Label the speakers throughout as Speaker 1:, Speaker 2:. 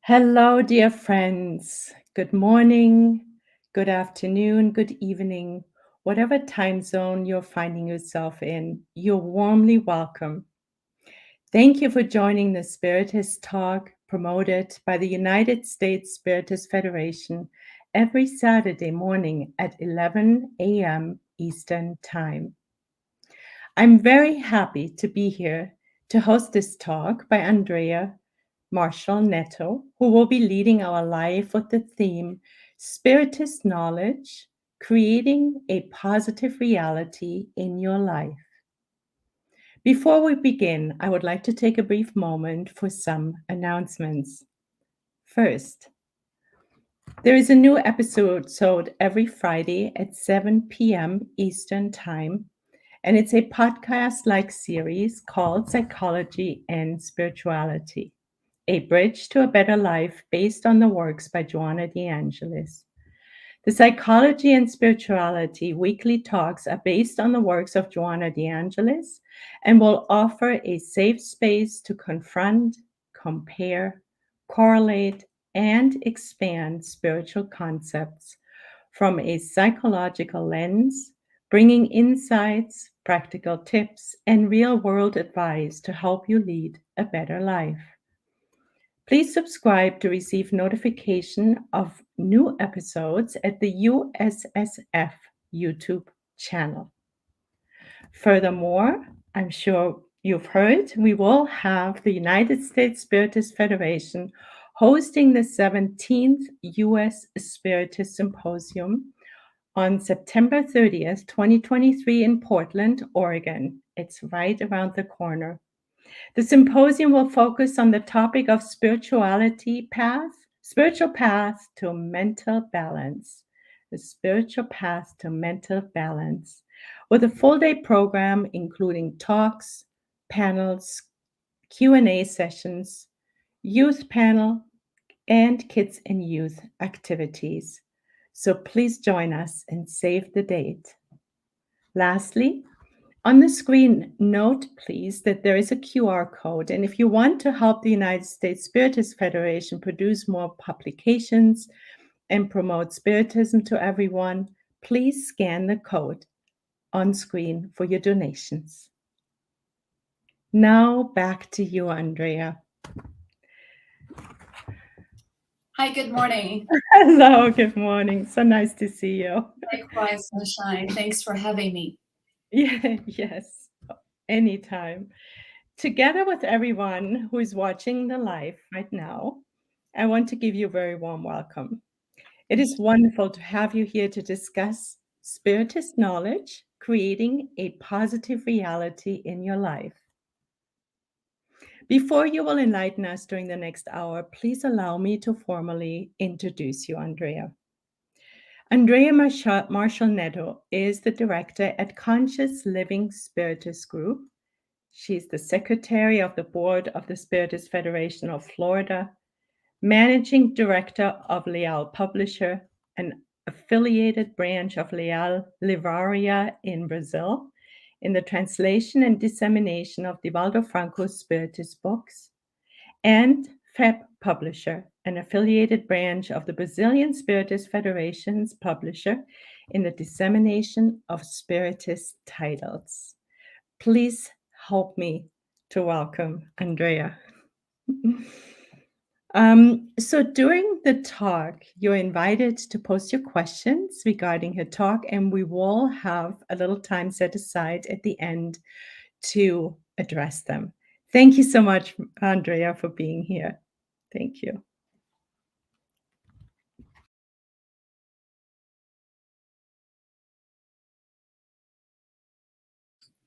Speaker 1: Hello, dear friends. Good morning, good afternoon, good evening, whatever time zone you're finding yourself in, you're warmly welcome. Thank you for joining the Spiritist Talk promoted by the United States Spiritist Federation every Saturday morning at 11 a.m. Eastern Time. I'm very happy to be here to host this talk by Andreia Marshall-Netto, who will be leading our live with the theme Spiritist Knowledge, Creating a Positive Reality in Your Life. Before we begin, I would like to take a brief moment for some announcements. First, there is a new episode every Friday at 7 p.m. Eastern Time, and it's a podcast-like series called Psychology and Spirituality. A Bridge to a Better Life based on the works by Joanna DeAngelis. The Psychology and Spirituality weekly talks are based on the works of Joanna DeAngelis and will offer a safe space to confront, compare, correlate, and expand spiritual concepts from a psychological lens, bringing insights, practical tips, and real-world advice to help you lead a better life. Please subscribe to receive notification of new episodes at the USSF YouTube channel. Furthermore, I'm sure you've heard, we will have the United States Spiritist Federation hosting the 17th U.S. Spiritist Symposium on September 30th, 2023 in Portland, Oregon. It's right around the corner. The symposium will focus on the topic of spiritual path to mental balance, the spiritual path to mental balance, with a full-day program including talks, panels, Q&A sessions, youth panel, and kids and youth activities. So please join us and save the date. Lastly, on the screen, note please that there is a QR code, and if you want to help the United States Spiritist Federation produce more publications and promote Spiritism to everyone, please scan the code on screen for your donations. Now back to you, Andreia.
Speaker 2: Hi, good morning.
Speaker 1: Hello, good morning. So nice to see you.
Speaker 2: Likewise, Sunshine. Thanks for having me.
Speaker 1: Yeah, yes, anytime. Together with everyone who is watching the live right now, I want to give you a very warm welcome. It is wonderful to have you here to discuss Spiritist knowledge, creating a positive reality in your life. Before you will enlighten us during the next hour, please allow me to formally introduce you, Andreia. Andreia Marshall-Netto is the director at Conscious Living Spiritist Group. She's the secretary of the board of the Spiritist Federation of Florida, managing director of Leal Publisher, an affiliated branch of Leal Livraria in Brazil, in the translation and dissemination of Divaldo Franco's Spiritist books, and FEB Publisher, an affiliated branch of the Brazilian Spiritist Federation's publisher in the dissemination of Spiritist titles. Please help me to welcome Andreia. So during the talk, you're invited to post your questions regarding her talk, and we will have a little time set aside at the end to address them. Thank you so much, Andreia, for being here. Thank you.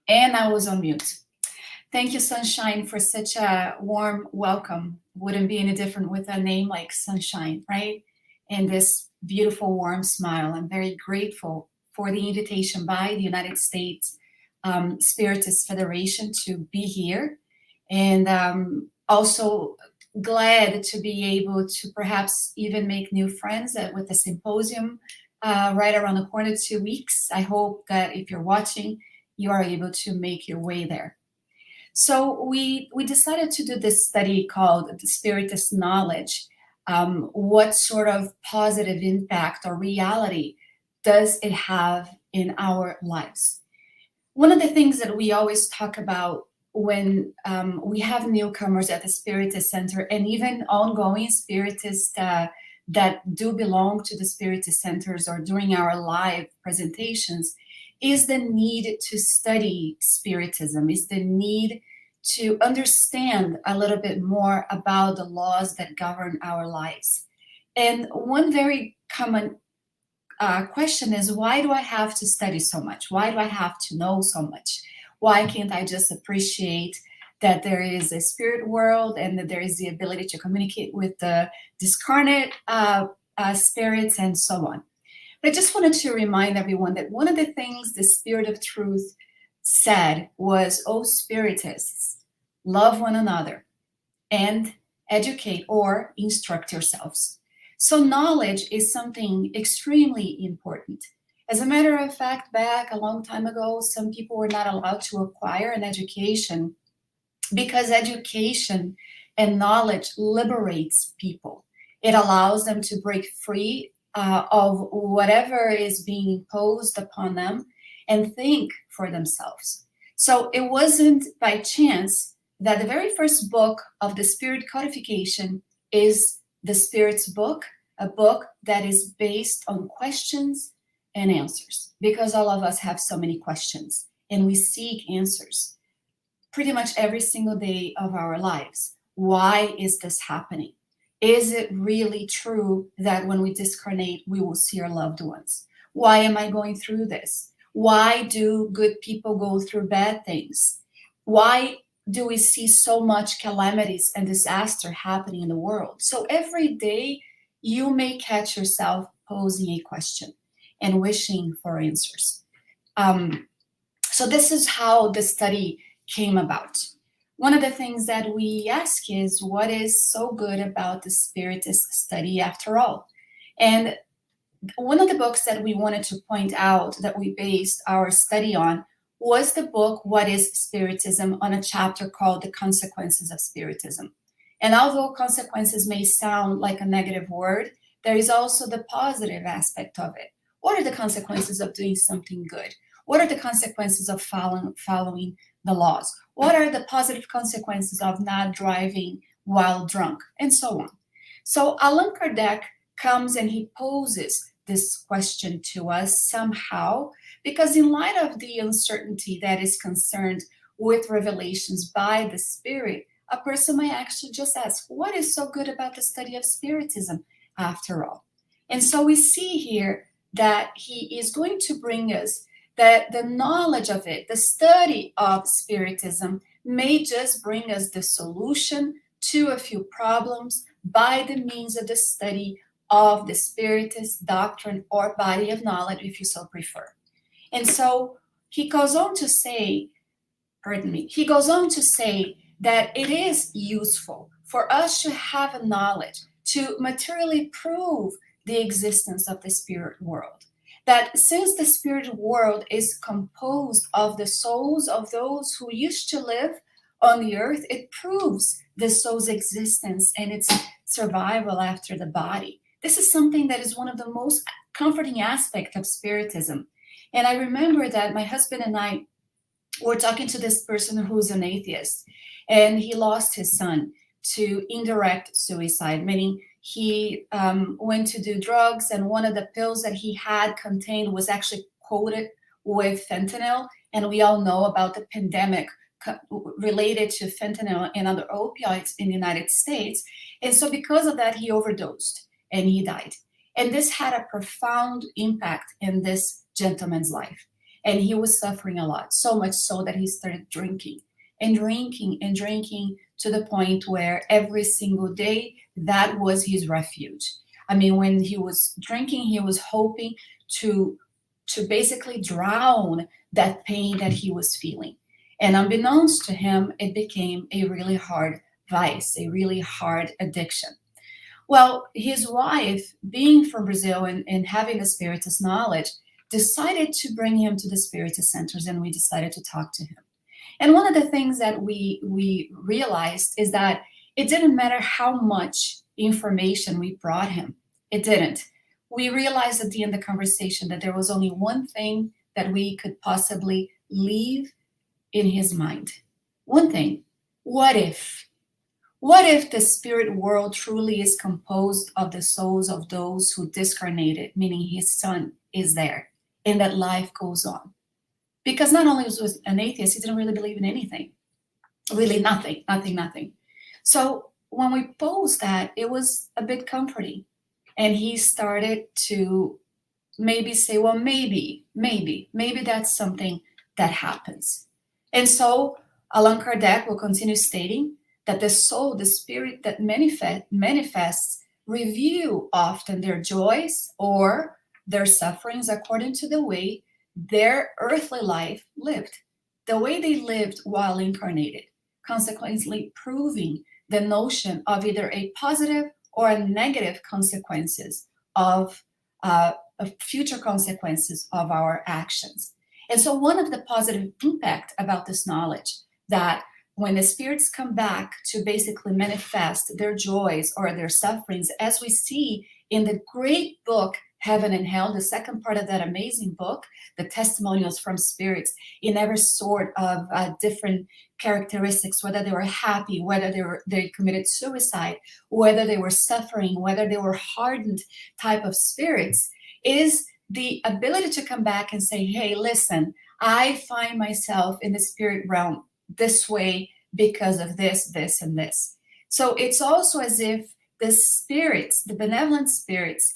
Speaker 2: And I was on mute. Thank you, Sunshine, for such a warm welcome. Wouldn't be any different with a name like Sunshine, right? And this beautiful, warm smile. I'm very grateful for the invitation by the United States Spiritist Federation to be here. And also glad to be able to perhaps even make new friends with the symposium right around the corner, 2 weeks. I hope that if you're watching, you are able to make your way there. So we decided to do this study called the Spiritist Knowledge, What sort of positive impact or reality does it have in our lives? One of the things that we always talk about when we have newcomers at the Spiritist Center, and even ongoing Spiritists that do belong to the Spiritist Centers or during our live presentations, is the need to study Spiritism, is the need to understand a little bit more about the laws that govern our lives. And one very common question is, why do I have to study so much? Why do I have to know so much? Why can't I just appreciate that there is a spirit world and that there is the ability to communicate with the discarnate spirits and so on? But I just wanted to remind everyone that one of the things the Spirit of Truth said was, "Oh, Spiritists, love one another and educate or instruct yourselves." So knowledge is something extremely important. As a matter of fact, back a long time ago, some people were not allowed to acquire an education because education and knowledge liberates people. It allows them to break free of whatever is being imposed upon them and think for themselves. So it wasn't by chance that the very first book of the Spirit codification is the Spirit's book, a book that is based on questions and answers, because all of us have so many questions and we seek answers pretty much every single day of our lives. Why is this happening? Is it really true that when we discarnate, we will see our loved ones? Why am I going through this? Why do good people go through bad things? Why do we see so much calamities and disaster happening in the world? So every day you may catch yourself posing a question and wishing for answers. So this is how the study came about. One of the things that we ask is, what is so good about the Spiritist study after all? And one of the books that we wanted to point out that we based our study on was the book, What is Spiritism?, on a chapter called The Consequences of Spiritism. And although consequences may sound like a negative word, there is also the positive aspect of it. What are the consequences of doing something good? What are the consequences of following the laws? What are the positive consequences of not driving while drunk? And so on. So Allan Kardec comes and he poses this question to us somehow, because in light of the uncertainty that is concerned with revelations by the Spirit, a person might actually just ask, what is so good about the study of Spiritism after all? And so we see here that he is going to bring us that the knowledge of it, the study of Spiritism, may just bring us the solution to a few problems by the means of the study of the Spiritist doctrine or body of knowledge, if you so prefer. And so he goes on to say, he goes on to say that it is useful for us to have a knowledge to materially prove the existence of the spirit world. That since the spirit world is composed of the souls of those who used to live on the earth, it proves the soul's existence and its survival after the body. This is something that is one of the most comforting aspects of Spiritism. And I remember that my husband and I were talking to this person who's an atheist, and he lost his son to indirect suicide, meaning he went to do drugs, and one of the pills that he had contained was actually coated with fentanyl. And we all know about the pandemic related to fentanyl and other opioids in the United States. And so because of that, he overdosed and he died. And this had a profound impact in this gentleman's life. And he was suffering a lot, so much so that he started drinking and drinking and drinking to the point where every single day, that was his refuge. I mean, when he was drinking, he was hoping to basically drown that pain that he was feeling. And unbeknownst to him, it became a really hard vice, a really hard addiction. Well, his wife, being from Brazil and having the Spiritist knowledge, decided to bring him to the Spiritist centers, and we decided to talk to him. And one of the things that we realized is that it didn't matter how much information we brought him. It didn't. We realized at the end of the conversation that there was only one thing that we could possibly leave in his mind. One thing. What if? What if the spirit world truly is composed of the souls of those who discarnated, meaning his son is there, and that life goes on? Because not only was an atheist, he didn't really believe in anything. Really nothing, nothing, nothing. So when we posed that, it was a bit comforting. And he started to maybe say, well, maybe that's something that happens. And so Allan Kardec will continue stating that the soul, the spirit that manifests, review often their joys or their sufferings according to the way their earthly life lived, the way they lived while incarnated, consequently proving the notion of either a positive or a negative consequences of future consequences of our actions. And so one of the positive impact about this knowledge that when the spirits come back to basically manifest their joys or their sufferings, as we see in the great book Heaven and Hell, the second part of that amazing book, the testimonials from spirits in every sort of different characteristics, whether they were happy, whether they committed suicide, whether they were suffering, whether they were hardened type of spirits, is the ability to come back and say, hey, listen, I find myself in the spirit realm this way because of this, this, and this. So it's also as if the spirits, the benevolent spirits,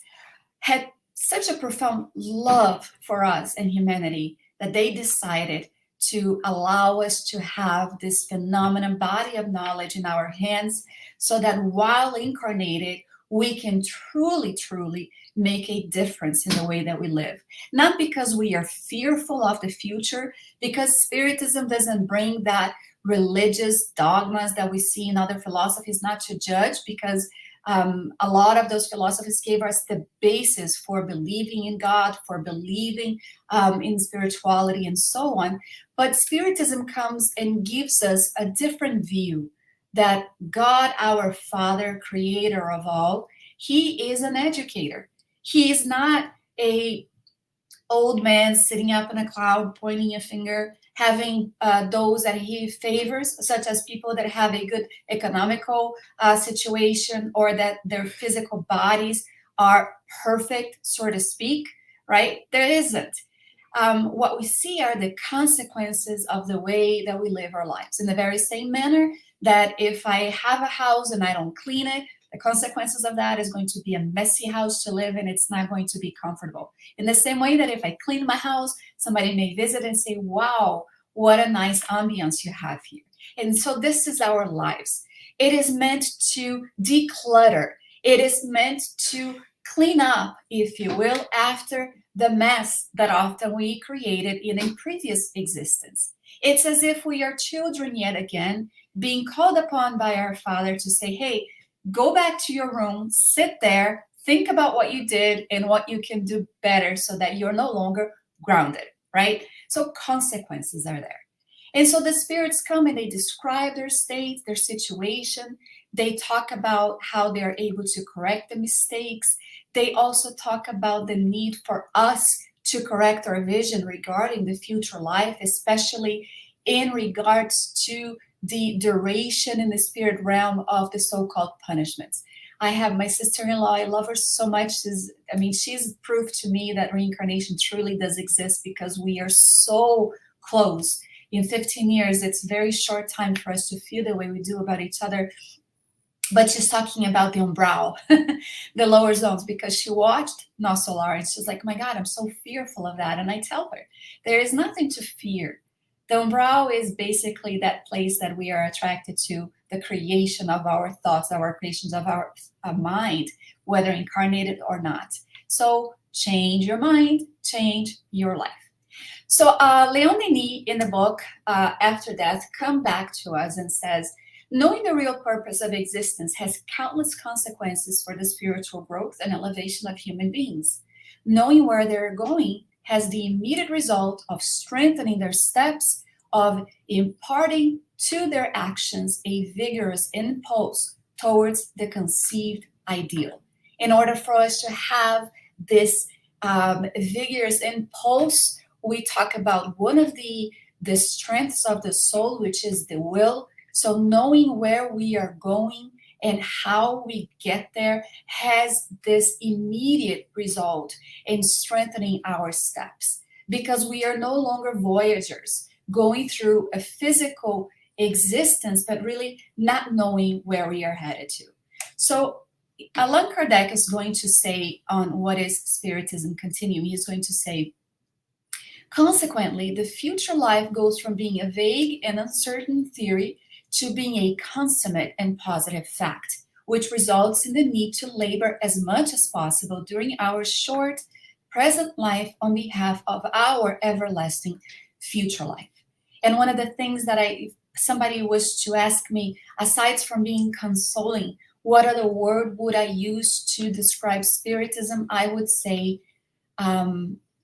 Speaker 2: had such a profound love for us and humanity that they decided to allow us to have this phenomenal body of knowledge in our hands so that while incarnated, we can truly, truly make a difference in the way that we live. Not because we are fearful of the future, because Spiritism doesn't bring that religious dogmas that we see in other philosophies, not to judge, because a lot of those philosophies gave us the basis for believing in God, for believing in spirituality and so on. But Spiritism comes and gives us a different view that God, our Father, creator of all, he is an educator. He is not a old man sitting up in a cloud, pointing a finger, having those that he favors, such as people that have a good economical situation or that their physical bodies are perfect, so to speak, right? There isn't. What we see are the consequences of the way that we live our lives. In the very same manner that if I have a house and I don't clean it, the consequences of that is going to be a messy house to live in. It's not going to be comfortable. In the same way that if I clean my house, somebody may visit and say, wow, what a nice ambiance you have here. And so this is our lives. It is meant to declutter. It is meant to clean up, if you will, after the mess that often we created in a previous existence. It's as if we are children yet again, being called upon by our Father to say, hey, go back to your room, sit there, think about what you did and what you can do better so that you're no longer grounded, right? So consequences are there. And so the spirits come and they describe their state, their situation. They talk about how they're able to correct the mistakes. They also talk about the need for us to correct our vision regarding the future life, especially in regards to the duration in the spirit realm of the so-called punishments. I have my sister-in-law. I love her so much. She's proof to me that reincarnation truly does exist because we are so close. In 15 years, it's a very short time for us to feel the way we do about each other. But she's talking about the umbral, the lower zones, because she watched No Solar and she's like, my God, I'm so fearful of that. And I tell her, there is nothing to fear. The umbral is basically that place that we are attracted to, the creation of our thoughts, our creations of our mind, whether incarnated or not. So change your mind, change your life. So Leon Denis in the book, After Death, come back to us and says, knowing the real purpose of existence has countless consequences for the spiritual growth and elevation of human beings. Knowing where they're going has the immediate result of strengthening their steps, of imparting to their actions a vigorous impulse towards the conceived ideal. In order for us to have this vigorous impulse, we talk about one of the strengths of the soul, which is the will. So knowing where we are going and how we get there has this immediate result in strengthening our steps, because we are no longer voyagers going through a physical existence, but really not knowing where we are headed to. So Allan Kardec is going to say on What is Spiritism Continuing, he's going to say, consequently, the future life goes from being a vague and uncertain theory to being a consummate and positive fact, which results in the need to labor as much as possible during our short present life on behalf of our everlasting future life. And one of the things that somebody was to ask me, aside from being consoling, what other word would I use to describe Spiritism? I would say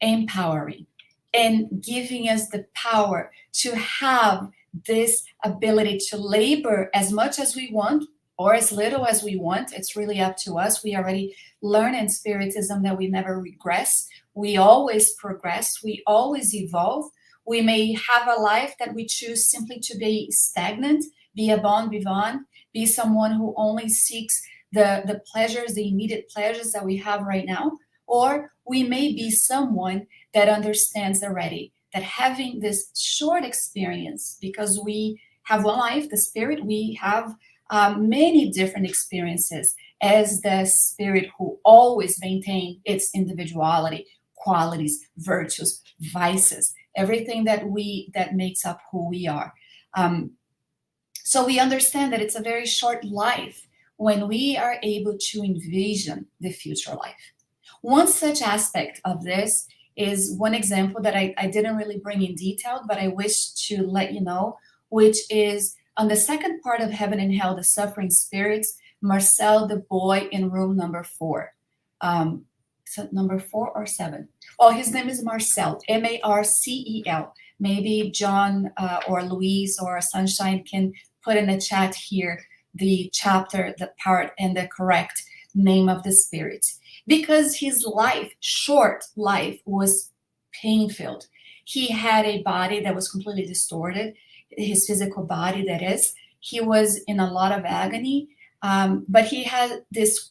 Speaker 2: empowering, and giving us the power to have this ability to labor as much as we want or as little as we want. It's really up to us. We already learn in Spiritism that we never regress. We always progress. We always evolve. We may have a life that we choose simply to be stagnant, be a bon vivant, be someone who only seeks the pleasures, the immediate pleasures that we have right now. Or we may be someone that understands already that having this short experience, because we have one life, the spirit, we have many different experiences as the spirit who always maintain its individuality, qualities, virtues, vices, everything that makes up who we are. So we understand that it's a very short life when we are able to envision the future life. One such aspect of this is one example that I didn't really bring in detail, but I wish to let you know, which is on the second part of Heaven and Hell, the Suffering Spirits, Marcel, the boy in room number 4. So number 4 or 7? Oh, his name is Marcel, Marcel. Maybe John or Louise or Sunshine can put in the chat here the chapter, the part, and the correct name of the spirit. Because his life, short life, was pain-filled. He had a body that was completely distorted, his physical body, that is. He was in a lot of agony, but he had this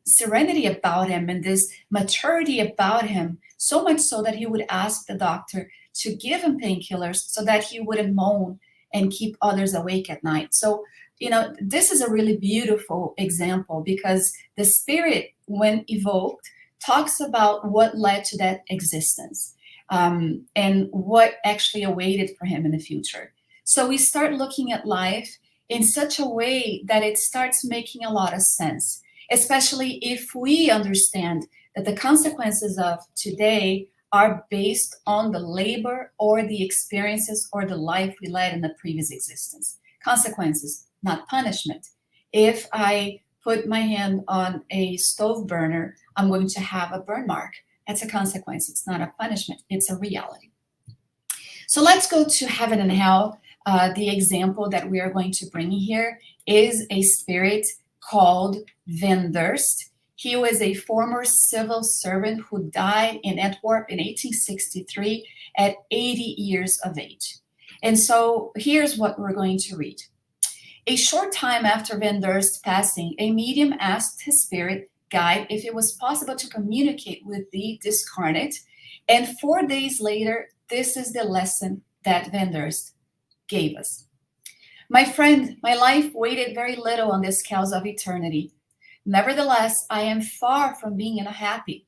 Speaker 2: serenity about him and this maturity about him, so much so that he would ask the doctor to give him painkillers so that he wouldn't moan and keep others awake at night. So, this is a really beautiful example, because the spirit, when evoked, talks about what led to that existence and what actually awaited for him in the future. So we start looking at life in such a way that it starts making a lot of sense, especially if we understand that the consequences of today are based on the labor or the experiences or the life we led in the previous existence. Consequences, not punishment. If I put my hand on a stove burner, I'm going to have a burn mark. That's a consequence. It's not a punishment. It's a reality. So let's go to Heaven and Hell. The example that we are going to bring here is a spirit called Van Durst. He was a former civil servant who died in Antwerp in 1863 at 80 years of age. And so here's what we're going to read. A short time after Van Durst's passing, a medium asked his spirit guide if it was possible to communicate with the discarnate. And 4 days later, this is the lesson that Van Durst gave us. My friend, my life waited very little on the scales of eternity. Nevertheless, I am far from being unhappy.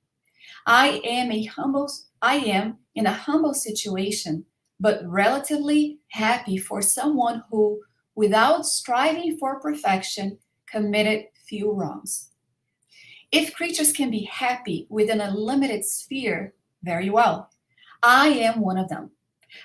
Speaker 2: I am in a humble situation, but relatively happy for someone who, without striving for perfection, committed few wrongs. If creatures can be happy within a limited sphere, very well. I am one of them.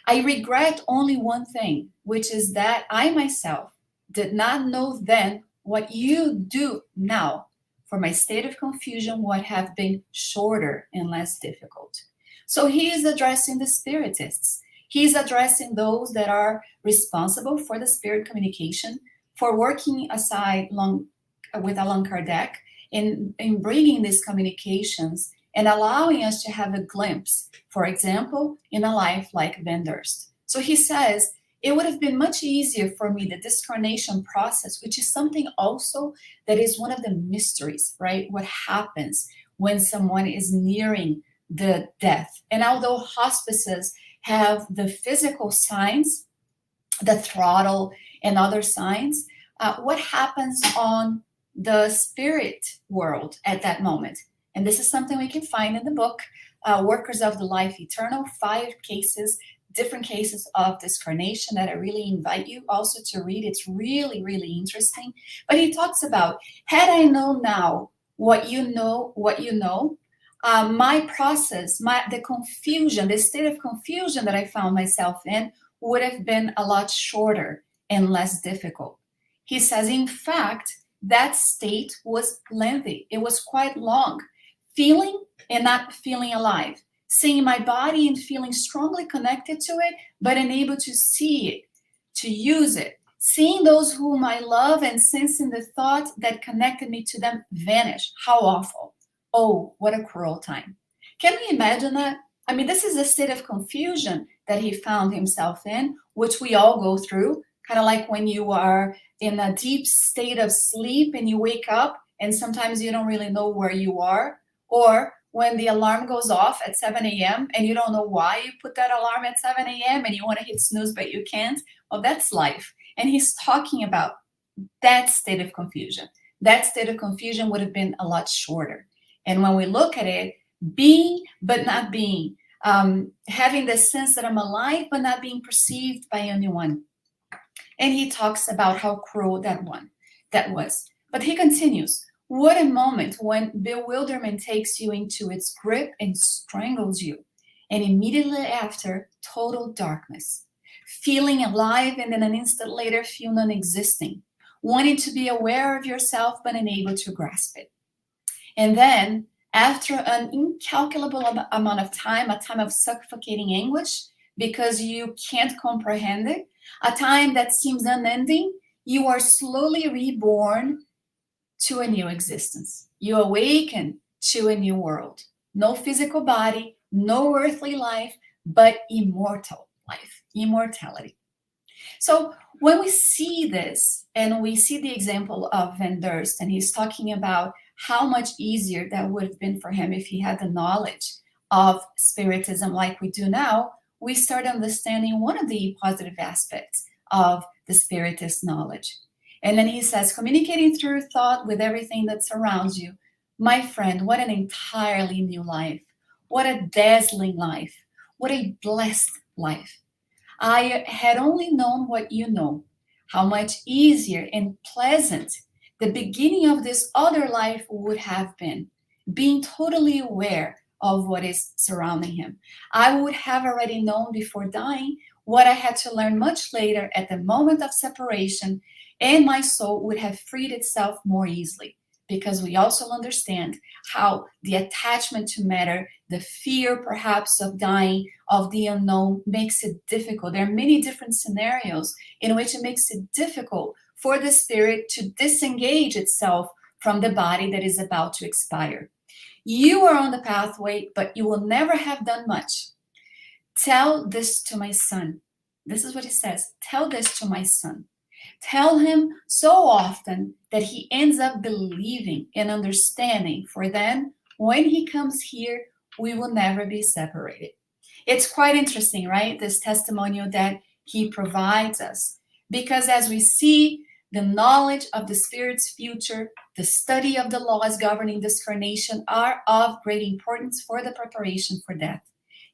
Speaker 2: I regret only one thing, which is that I myself did not know then what you do now, for my state of confusion would have been shorter and less difficult. So he is addressing the Spiritists. He's addressing those that are responsible for the spirit communication, for working with Allan Kardec in bringing these communications and allowing us to have a glimpse, for example, in a life like Van Durst. So he says, it would have been much easier for me, the discarnation process, which is something also that is one of the mysteries, right? What happens when someone is nearing the death. And although hospices have the physical signs, the throttle and other signs, what happens on the spirit world at that moment? And this is something we can find in the book, Workers of the Life Eternal, 5 cases, different cases of discarnation that I really invite you also to read. It's really, really interesting. But he talks about, had I known now what you know, my process, the confusion, the state of confusion that I found myself in would have been a lot shorter and less difficult. He says, in fact, that state was lengthy. It was quite long. Feeling and not feeling alive. Seeing my body and feeling strongly connected to it, but unable to see it, to use it. Seeing those whom I love and sensing the thought that connected me to them vanish. How awful. Oh, what a cruel time. Can we imagine that? I mean, this is a state of confusion that he found himself in, which we all go through, kind of like when you are in a deep state of sleep and you wake up and sometimes you don't really know where you are, or when the alarm goes off at 7 a.m. and you don't know why you put that alarm at 7 a.m. and you want to hit snooze, but you can't. Well, that's life. And he's talking about that state of confusion. That state of confusion would have been a lot shorter. And when we look at it, being but not being, having the sense that I'm alive but not being perceived by anyone. And he talks about how cruel that was. But he continues, what a moment when bewilderment takes you into its grip and strangles you. And immediately after, total darkness. Feeling alive and then an instant later feel non-existing. Wanting to be aware of yourself but unable to grasp it. And then, after an incalculable amount of time, a time of suffocating anguish, because you can't comprehend it, a time that seems unending, you are slowly reborn to a new existence. You awaken to a new world. No physical body, no earthly life, but immortal life, immortality. So when we see this, and we see the example of Van Durst, and he's talking about how much easier that would have been for him if he had the knowledge of Spiritism like we do now, we start understanding one of the positive aspects of the Spiritist knowledge. And then he says, communicating through thought with everything that surrounds you. My friend, what an entirely new life. What a dazzling life. What a blessed life. I had only known what you know, how much easier and pleasant the beginning of this other life would have been, being totally aware of what is surrounding him. I would have already known before dying what I had to learn much later at the moment of separation, and my soul would have freed itself more easily, because we also understand how the attachment to matter, the fear perhaps of dying, of the unknown, makes it difficult. There are many different scenarios in which it makes it difficult for the spirit to disengage itself from the body that is about to expire. You are on the pathway, but you will never have done much. Tell this to my son. This is what he says. Tell this to my son. Tell him so often that he ends up believing and understanding, for then when he comes here, we will never be separated. It's quite interesting, right? This testimonial that he provides us. Because as we see, the knowledge of the spirit's future, the study of the laws governing discarnation are of great importance for the preparation for death.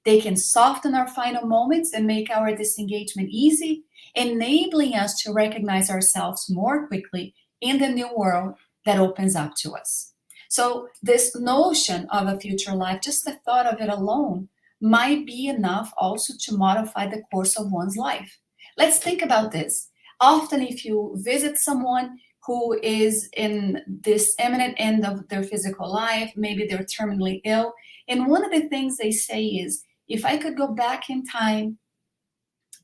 Speaker 2: They can soften our final moments and make our disengagement easy, enabling us to recognize ourselves more quickly in the new world that opens up to us. So this notion of a future life, just the thought of it alone, might be enough also to modify the course of one's life. Let's think about this. Often if you visit someone who is in this imminent end of their physical life, maybe they're terminally ill, and one of the things they say is, if I could go back in time,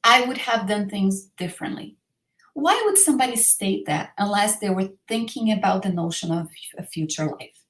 Speaker 2: I would have done things differently. Why would somebody state that unless they were thinking about the notion of a future life?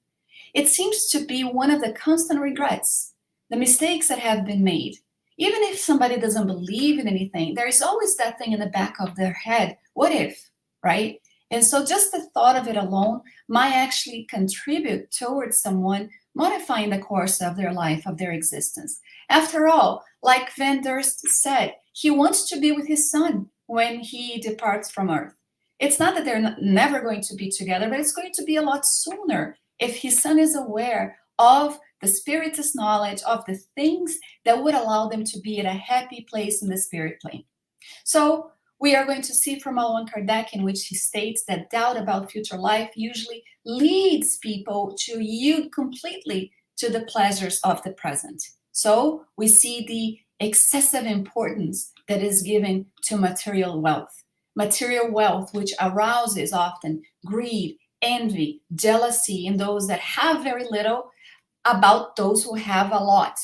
Speaker 2: It seems to be one of the constant regrets, the mistakes that have been made. Even if somebody doesn't believe in anything, there is always that thing in the back of their head. What if, right? And so just the thought of it alone might actually contribute towards someone modifying the course of their life, of their existence. After all, like Van Durst said, he wants to be with his son when he departs from Earth. It's not that they're never going to be together, but it's going to be a lot sooner if his son is aware of the Spiritist knowledge, of the things that would allow them to be at a happy place in the spirit plane. So we are going to see from Allan Kardec, in which he states that doubt about future life usually leads people to yield completely to the pleasures of the present. So we see the excessive importance that is given to material wealth. Material wealth, which arouses often greed, envy, jealousy in those that have very little about those who have a lot.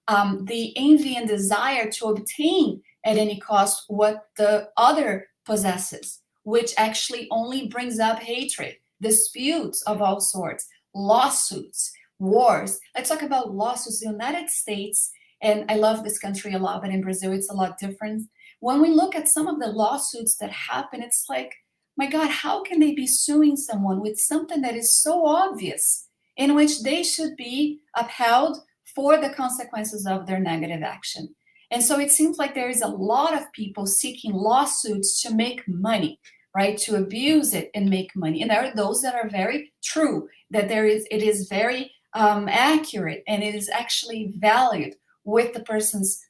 Speaker 2: The envy and desire to obtain at any cost what the other possesses, which actually only brings up hatred, disputes of all sorts, lawsuits, wars. Let's talk about lawsuits. The United States, and I love this country a lot, but in Brazil it's a lot different. When we look at some of the lawsuits that happen, it's like, my God, how can they be suing someone with something that is so obvious, in which they should be upheld for the consequences of their negative action? And so it seems like there is a lot of people seeking lawsuits to make money, right? To abuse it and make money. And there are those that are very true, that it is very accurate, and it is actually valued with the person's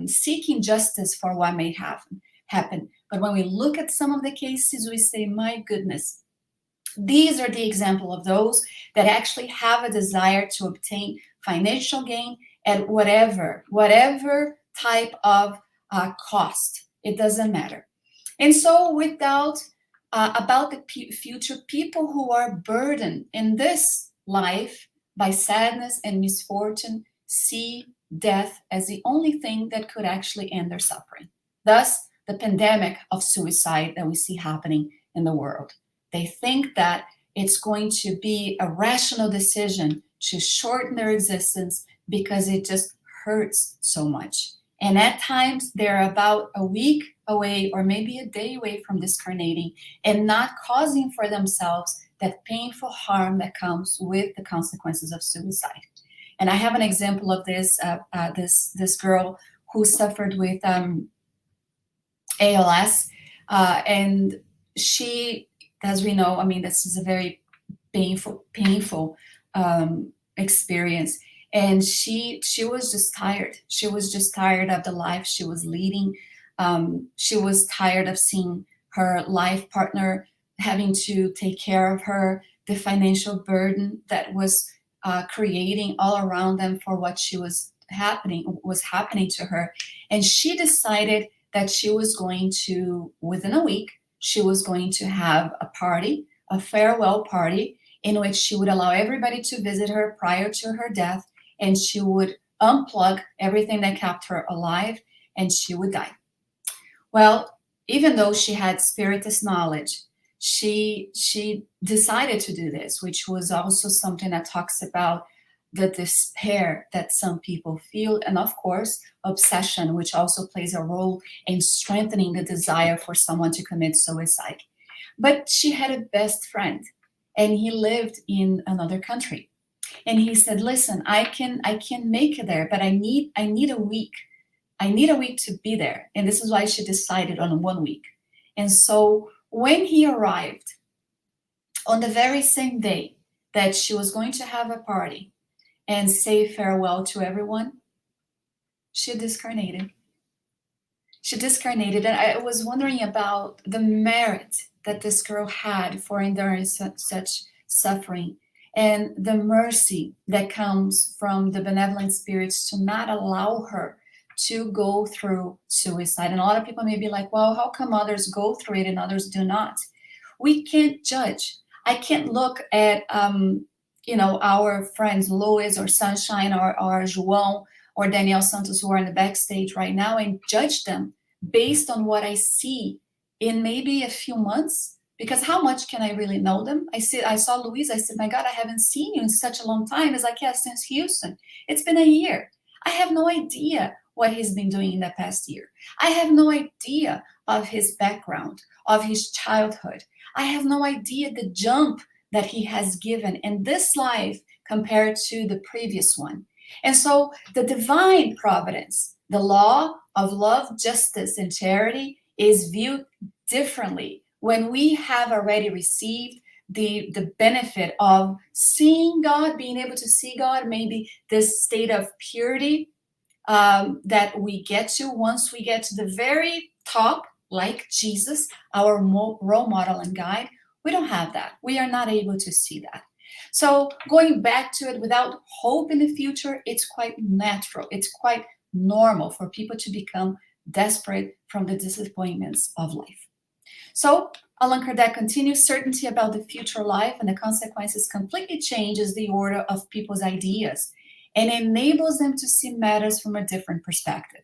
Speaker 2: seeking justice for what may happen. But when we look at some of the cases, we say, my goodness, these are the example of those that actually have a desire to obtain financial gain at whatever type of cost. It doesn't matter. And so without about the future, people who are burdened in this life by sadness and misfortune see death as the only thing that could actually end their suffering. Thus, the pandemic of suicide that we see happening in the world. They think that it's going to be a rational decision to shorten their existence because it just hurts so much. And at times, they're about a week away or maybe a day away from discarnating and not causing for themselves that painful harm that comes with the consequences of suicide. And I have an example of this, this girl who suffered with ALS, and she, as we know, I mean, this is a very painful experience. And she was just tired. She was just tired of the life she was leading. She was tired of seeing her life partner having to take care of her, the financial burden that was creating all around them for what was happening to her. And she decided that she was going to, within a week, she was going to have a party, a farewell party, in which she would allow everybody to visit her prior to her death, and she would unplug everything that kept her alive, and she would die. Well, even though she had Spiritist knowledge, she decided to do this, which was also something that talks about the despair that some people feel, and of course, obsession, which also plays a role in strengthening the desire for someone to commit suicide. But she had a best friend, and he lived in another country. And he said, listen, I can make it there, but I need a week. I need a week to be there. And this is why she decided on 1 week. And so when he arrived, on the very same day that she was going to have a party and say farewell to everyone, she discarnated. She discarnated. And I was wondering about the merit that this girl had for enduring such suffering, and the mercy that comes from the benevolent spirits to not allow her to go through suicide. And a lot of people may be like, well, how come others go through it and others do not? We can't judge. I can't look at our friends Lois or Sunshine or João or Daniel Santos, who are in the backstage right now, and judge them based on what I see in maybe a few months, because how much can I really know them? I saw Luis, I said, my God, I haven't seen you in such a long time. It's like, yeah, since Houston. It's been a year. I have no idea what he's been doing in the past year. I have no idea of his background, of his childhood. I have no idea the jump that he has given in this life compared to the previous one. And so the divine providence, the law of love, justice, and charity is viewed differently when we have already received the benefit of seeing God, being able to see God, maybe this state of purity that we get to once we get to the very top, like Jesus, our role model and guide. We don't have that. We are not able to see that. So going back to it without hope in the future, it's quite natural. It's quite normal for people to become desperate from the disappointments of life. So Allan Kardec continues, certainty about the future life and the consequences completely changes the order of people's ideas and enables them to see matters from a different perspective.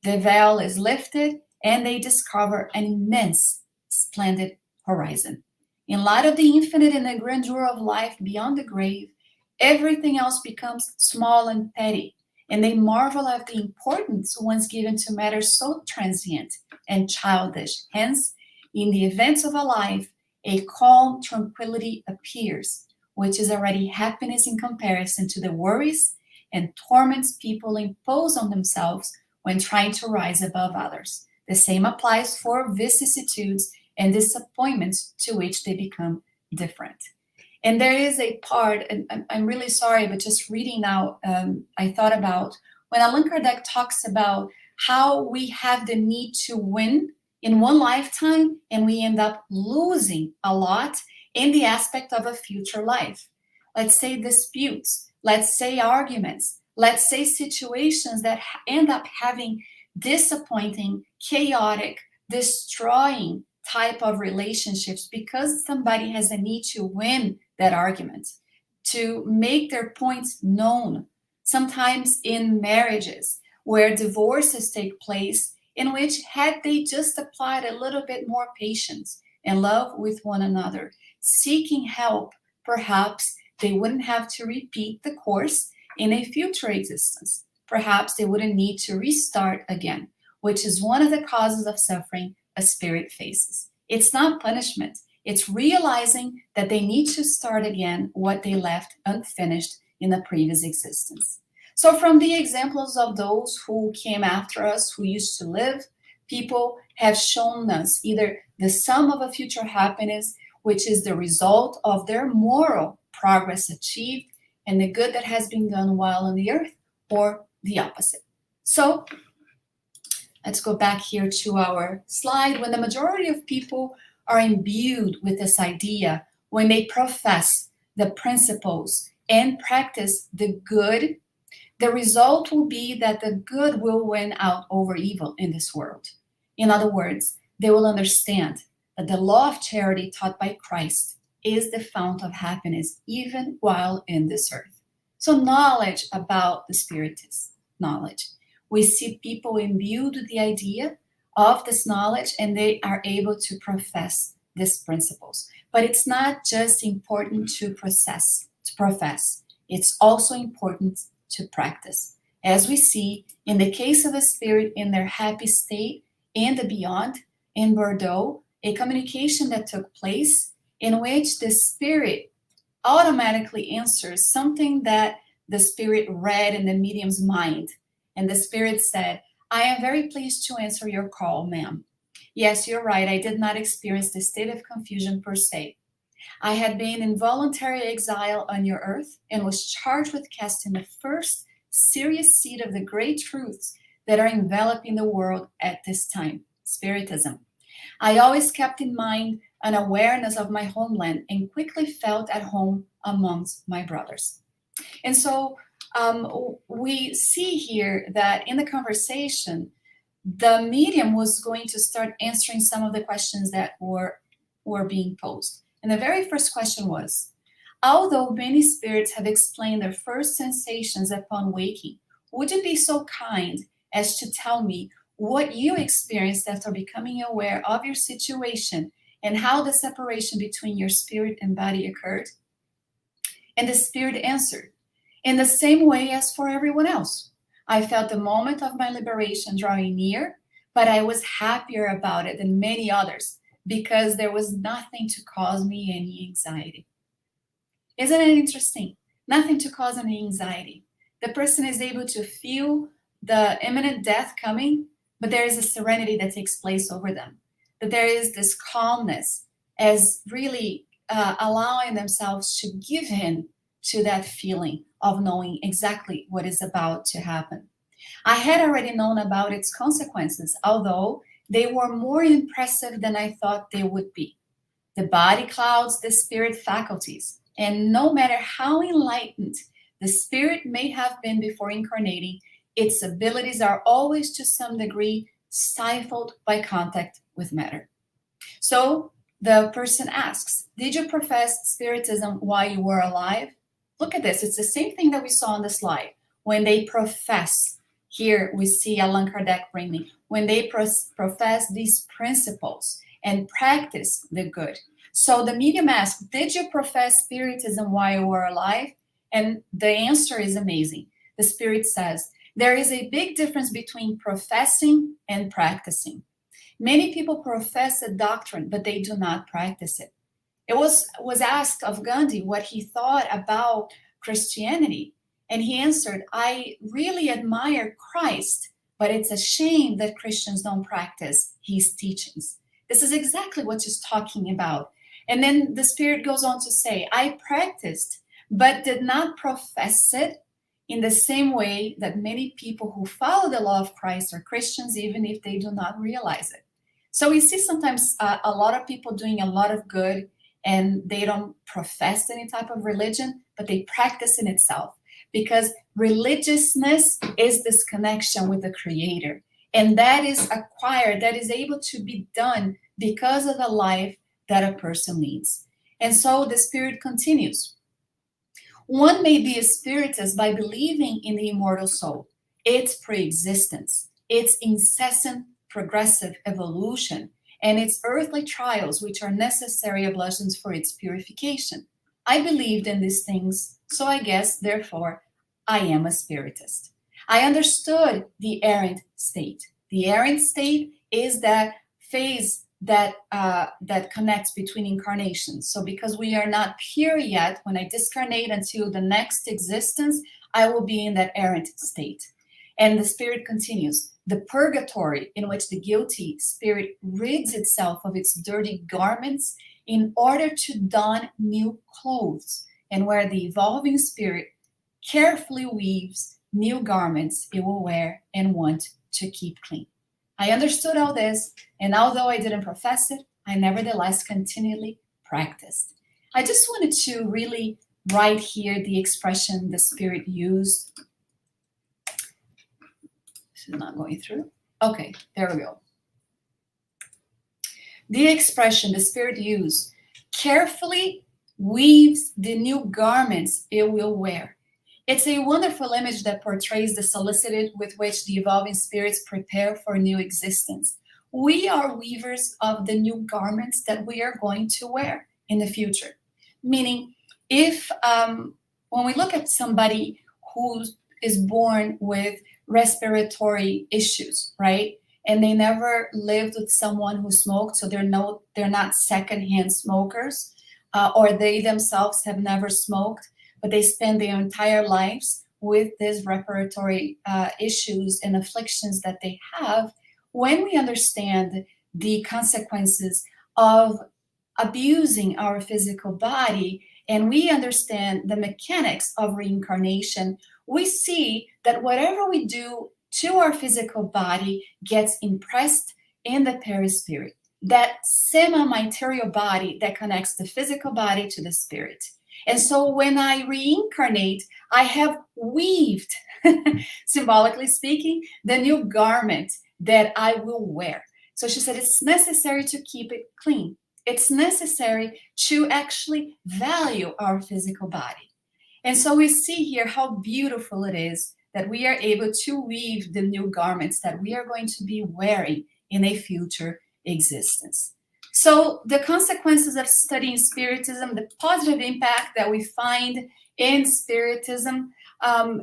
Speaker 2: The veil is lifted and they discover an immense, splendid horizon. In light of the infinite and the grandeur of life beyond the grave, everything else becomes small and petty, and they marvel at the importance once given to matters so transient and childish. Hence, in the events of a life, a calm tranquility appears, which is already happiness in comparison to the worries and torments people impose on themselves when trying to rise above others. The same applies for vicissitudes and disappointments to which they become different. And there is a part, and I'm really sorry, but just reading now, I thought about when Allan Kardec talks about how we have the need to win in one lifetime and we end up losing a lot in the aspect of a future life. Let's say disputes, let's say arguments, let's say situations that end up having disappointing, chaotic, destroying type of relationships because somebody has a need to win that argument, to make their points known. Sometimes in marriages where divorces take place, in which had they just applied a little bit more patience and love with one another, seeking help, perhaps they wouldn't have to repeat the course in a future existence. Perhaps they wouldn't need to restart again, which is one of the causes of suffering a spirit faces. It's not punishment. It's realizing that they need to start again what they left unfinished in the previous existence. So from the examples of those who came after us, who used to live, people have shown us either the sum of a future happiness, which is the result of their moral progress achieved and the good that has been done while on the earth, or the opposite. So let's go back here to our slide. When the majority of people are imbued with this idea, when they profess the principles and practice the good, the result will be that the good will win out over evil in this world. In other words, they will understand that the law of charity taught by Christ is the fount of happiness even while in this earth. So knowledge about the Spiritist, knowledge. We see people imbued with the idea of this knowledge and they are able to profess these principles. But it's not just important to profess. It's also important to practice. As we see in the case of a spirit in their happy state and the beyond in Bordeaux, a communication that took place in which the spirit automatically answers something that the spirit read in the medium's mind. And the spirit said, I am very pleased to answer your call, ma'am. Yes, you're right. I did not experience the state of confusion per se. I had been in voluntary exile on your earth and was charged with casting the first serious seed of the great truths that are enveloping the world at this time, Spiritism. I always kept in mind an awareness of my homeland and quickly felt at home amongst my brothers. And so we see here that in the conversation, the medium was going to start answering some of the questions that were being posed. And the very first question was, although many spirits have explained their first sensations upon waking, would you be so kind as to tell me what you experienced after becoming aware of your situation and how the separation between your spirit and body occurred. And the spirit answered in the same way as for everyone else. I felt the moment of my liberation drawing near, but I was happier about it than many others because there was nothing to cause me any anxiety. Isn't it interesting? Nothing to cause any anxiety. The person is able to feel the imminent death coming, but there is a serenity that takes place over them. That there is this calmness as really allowing themselves to give in to that feeling of knowing exactly what is about to happen. I had already known about its consequences, although they were more impressive than I thought they would be. The body clouds the spirit faculties, and no matter how enlightened the spirit may have been before incarnating, its abilities are always to some degree stifled by contact with matter. So the person asks, did you profess Spiritism while you were alive? Look at this. It's the same thing that we saw on the slide. When they profess, here we see Allan Kardec bringing, when they profess these principles and practice the good. So the medium asks, did you profess Spiritism while you were alive? And the answer is amazing. The spirit says, there is a big difference between professing and practicing. Many people profess a doctrine, but they do not practice it. It was asked of Gandhi what he thought about Christianity, and he answered, I really admire Christ, but it's a shame that Christians don't practice his teachings. This is exactly what he's talking about. And then the spirit goes on to say, I practiced, but did not profess it in the same way that many people who follow the law of Christ are Christians, even if they do not realize it. So we see sometimes a lot of people doing a lot of good, and they don't profess any type of religion, but they practice in itself, because religiousness is this connection with the Creator, and that is acquired, that is able to be done because of the life that a person leads. And so the spirit continues. One may be a spiritist by believing in the immortal soul, its pre-existence, its incessant progressive evolution, and its earthly trials, which are necessary ablutions for its purification. I believed in these things, so I guess, therefore, I am a spiritist. I understood the errant state. The errant state is that phase that connects between incarnations. So because we are not pure yet, when I discarnate until the next existence, I will be in that errant state. And the spirit continues. The purgatory in which the guilty spirit rids itself of its dirty garments in order to don new clothes, and where the evolving spirit carefully weaves new garments it will wear and want to keep clean. I understood all this, and although I didn't profess it, I nevertheless continually practiced. I just wanted to really write here the expression the spirit used. This is not going through. Okay, there we go. The expression the spirit used carefully weaves the new garments it will wear. It's a wonderful image that portrays the solicitude with which the evolving spirits prepare for new existence. We are weavers of the new garments that we are going to wear in the future. Meaning, if when we look at somebody who is born with respiratory issues, right? And they never lived with someone who smoked, so they're not secondhand smokers, or they themselves have never smoked, but they spend their entire lives with these respiratory issues and afflictions that they have. When we understand the consequences of abusing our physical body, and we understand the mechanics of reincarnation, we see that whatever we do to our physical body gets impressed in the perispirit, that semi-material body that connects the physical body to the spirit. And so when I reincarnate, I have weaved, symbolically speaking, the new garment that I will wear. So she said, it's necessary to keep it clean. It's necessary to actually value our physical body. And so we see here how beautiful it is that we are able to weave the new garments that we are going to be wearing in a future existence. So the consequences of studying Spiritism, the positive impact that we find in Spiritism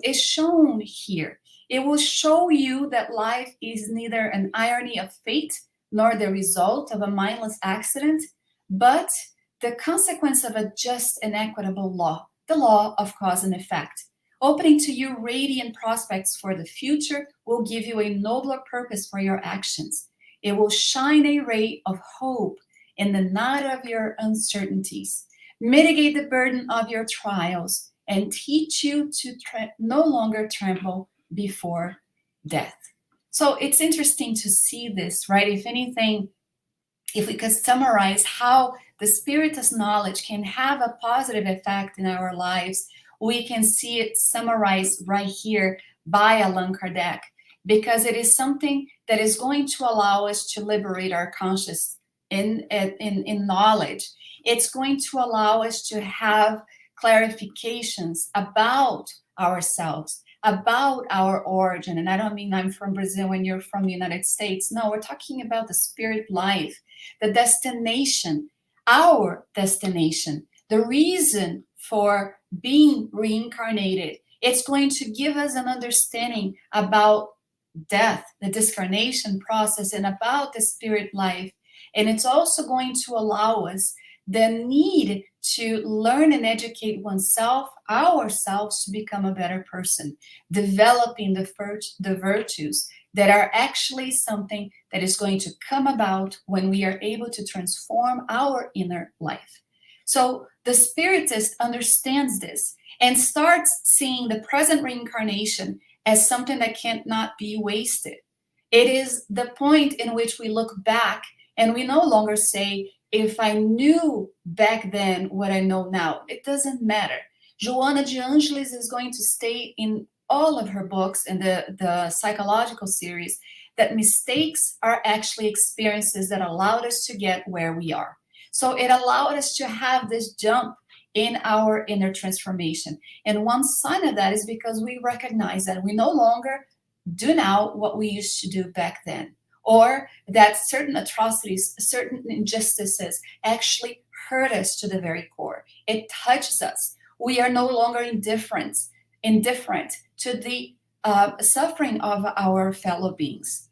Speaker 2: is shown here. It will show you that life is neither an irony of fate nor the result of a mindless accident, but the consequence of a just and equitable law, the law of cause and effect. Opening to you radiant prospects for the future will give you a nobler purpose for your actions. It will shine a ray of hope in the night of your uncertainties, mitigate the burden of your trials, and teach you to no longer tremble before death. So it's interesting to see this, right? If anything, if we could summarize how the Spiritist knowledge can have a positive effect in our lives, we can see it summarized right here by Allan Kardec, because it is something that is going to allow us to liberate our conscious in knowledge. It's going to allow us to have clarifications about ourselves, about our origin. And I don't mean I'm from Brazil and you're from the United States. No, we're talking about the spirit life, the destination, our destination, the reason for being reincarnated. It's going to give us an understanding about death, the discarnation process, and about the spirit life. And it's also going to allow us the need to learn and educate oneself, ourselves, to become a better person, developing the virtues that are actually something that is going to come about when we are able to transform our inner life. So the Spiritist understands this and starts seeing the present reincarnation as something that cannot be wasted. It is the point in which we look back and we no longer say, if I knew back then what I know now. It doesn't matter. Joana de Angelis is going to state in all of her books in the psychological series that mistakes are actually experiences that allowed us to get where we are. So it allowed us to have this jump in our inner transformation. And one sign of that is because we recognize that we no longer do now what we used to do back then, or that certain atrocities, certain injustices actually hurt us to the very core. It touches us. We are no longer indifferent to the suffering of our fellow beings.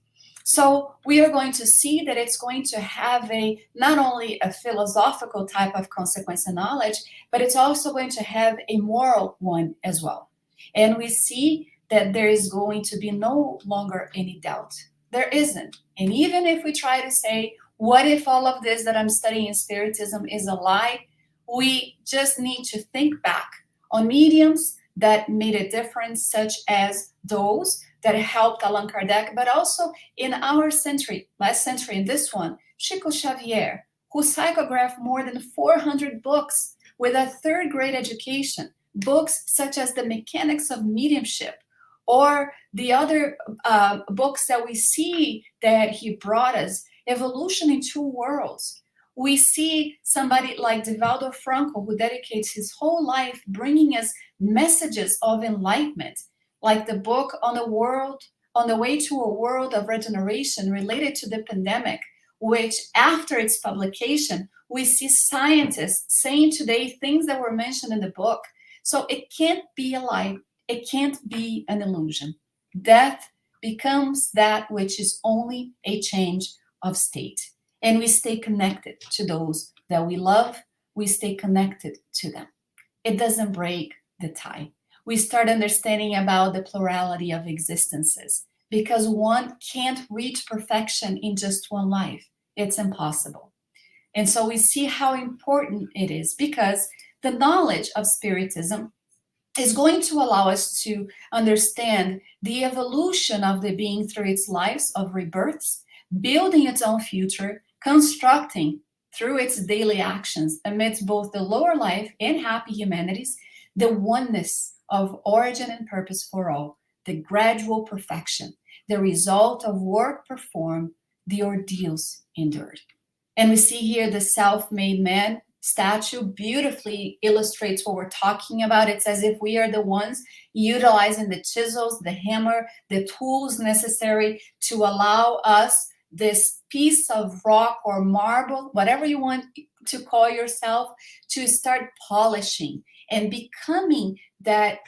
Speaker 2: So we are going to see that it's going to have not only a philosophical type of consequence and knowledge, but it's also going to have a moral one as well. And we see that there is going to be no longer any doubt. There isn't. And even if we try to say, what if all of this that I'm studying in Spiritism is a lie? We just need to think back on mediums that made a difference, such as those that helped Allan Kardec, but also in our century, last century, in this one, Chico Xavier, who psychographed more than 400 books with a third grade education, books such as The Mechanics of Mediumship, or the other books that we see that he brought us, Evolution in Two Worlds. We see somebody like Divaldo Franco, who dedicates his whole life bringing us messages of enlightenment, like the book On the Way to a World of Regeneration related to the pandemic, which after its publication, we see scientists saying today things that were mentioned in the book. So it can't be a lie. It can't be an illusion. Death becomes that which is only a change of state. And we stay connected to those that we love. We stay connected to them. It doesn't break the tie. We start understanding about the plurality of existences, because one can't reach perfection in just one life. It's impossible. And so we see how important it is, because the knowledge of Spiritism is going to allow us to understand the evolution of the being through its lives of rebirths, building its own future, constructing through its daily actions amidst both the lower life and happy humanities, the oneness of origin and purpose for all, the gradual perfection, the result of work performed, the ordeals endured. And we see here the self-made man statue beautifully illustrates what we're talking about. It's as if we are the ones utilizing the chisels, the hammer, the tools necessary to allow us this piece of rock or marble, whatever you want to call yourself, to start polishing and becoming that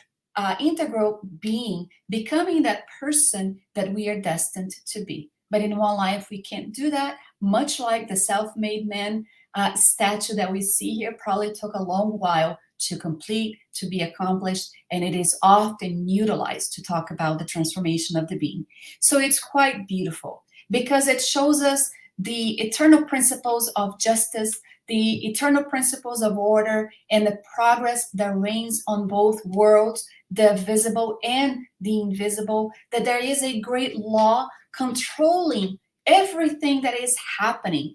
Speaker 2: integral being, becoming that person that we are destined to be. But in one life, we can't do that, much like the self-made man statue that we see here probably took a long while to complete, to be accomplished, and it is often utilized to talk about the transformation of the being. So it's quite beautiful because it shows us the eternal principles of justice, the eternal principles of order, and the progress that reigns on both worlds, the visible and the invisible, that there is a great law controlling everything that is happening.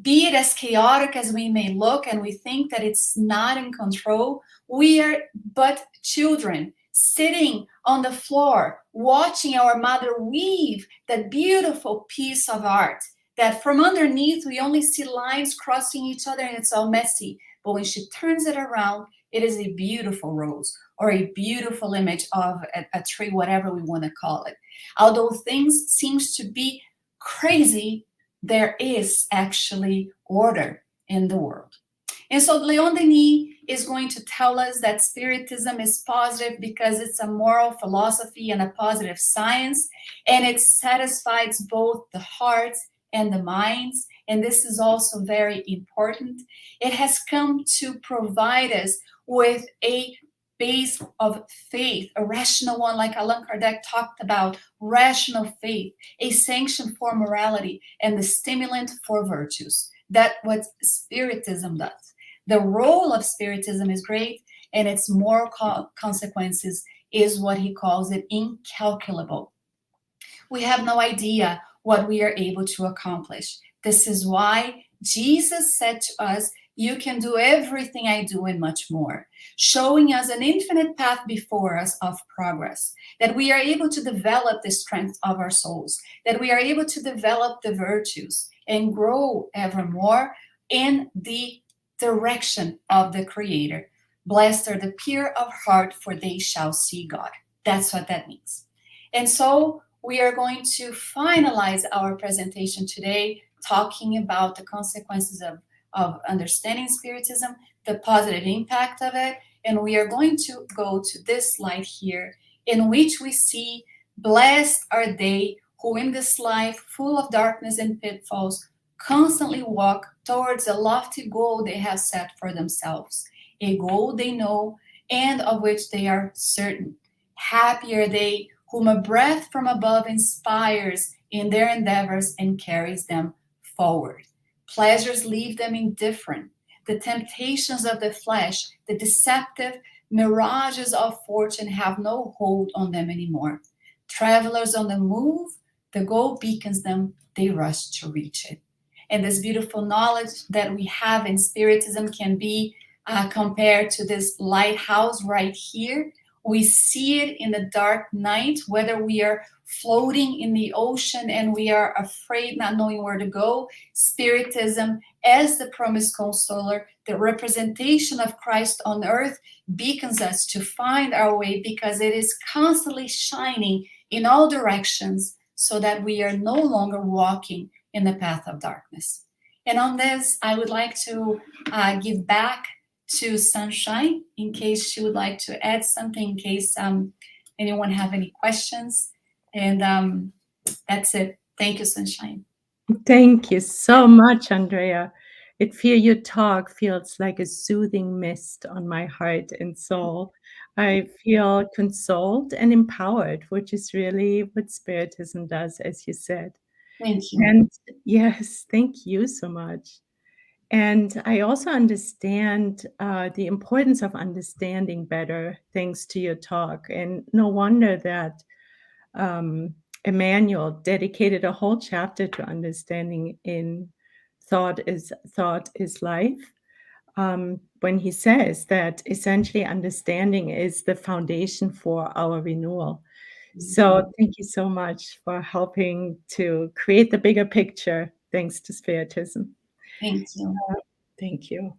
Speaker 2: Be it as chaotic as we may look and we think that it's not in control, we are but children sitting on the floor watching our mother weave that beautiful piece of art that from underneath we only see lines crossing each other and it's all messy. But when she turns it around, it is a beautiful rose or a beautiful image of a tree, whatever we want to call it. Although things seems to be crazy, there is actually order in the world. And so Leon Denis is going to tell us that Spiritism is positive because it's a moral philosophy and a positive science, and it satisfies both the hearts and the minds. And this is also very important. It has come to provide us with a base of faith, a rational one, like Allan Kardec talked about, rational faith, a sanction for morality, and the stimulant for virtues. That's what Spiritism does. The role of Spiritism is great, and its moral consequences is what he calls it incalculable. We have no idea what we are able to accomplish. This is why Jesus said to us, you can do everything I do and much more, showing us an infinite path before us of progress, that we are able to develop the strength of our souls, that we are able to develop the virtues and grow evermore in the direction of the Creator. Blessed are the pure of heart, for they shall see God. That's what that means. And so we are going to finalize our presentation today talking about the consequences of understanding Spiritism, the positive impact of it. And we are going to go to this slide here, in which we see, blessed are they who in this life full of darkness and pitfalls constantly walk towards a lofty goal they have set for themselves, a goal they know and of which they are certain. Happy are they whom a breath from above inspires in their endeavors and carries them forward. Pleasures leave them indifferent. The temptations of the flesh, the deceptive mirages of fortune have no hold on them anymore. Travelers on the move, the goal beacons them, they rush to reach it. And this beautiful knowledge that we have in Spiritism can be compared to this lighthouse right here. We see it in the dark night, whether we are floating in the ocean and we are afraid, not knowing where to go. Spiritism, as the promised consoler, the representation of Christ on earth, beacons us to find our way because it is constantly shining in all directions so that we are no longer walking in the path of darkness. And on this, I would like to give back to Sunshine in case she would like to add something, in case anyone have any questions. And that's it. Thank you, Sunshine.
Speaker 1: Thank you so much, Andreia. Your talk feels like a soothing mist on my heart and soul. I feel consoled and empowered, which is really what Spiritism does, as you said.
Speaker 2: Thank you.
Speaker 1: And yes, thank you so much. And I also understand the importance of understanding better thanks to your talk. And no wonder that Emmanuel dedicated a whole chapter to understanding in Thought is Life, when he says that essentially understanding is the foundation for our renewal. So thank you so much for helping to create the bigger picture thanks to Spiritism.
Speaker 2: Thank you.
Speaker 1: Thank you.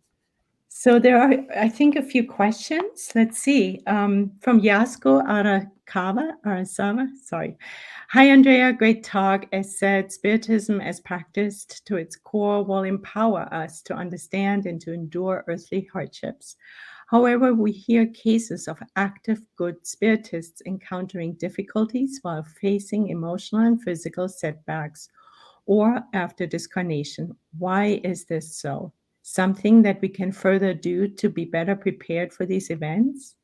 Speaker 1: So there are, I think, a few questions. Let's see. From Yasko Arasava. Sorry. Hi, Andrea. Great talk. As said, Spiritism, as practiced to its core, will empower us to understand and to endure earthly hardships. However, we hear cases of active good Spiritists encountering difficulties while facing emotional and physical setbacks or after discarnation. Why is this so? Something that we can further do to be better prepared for these events?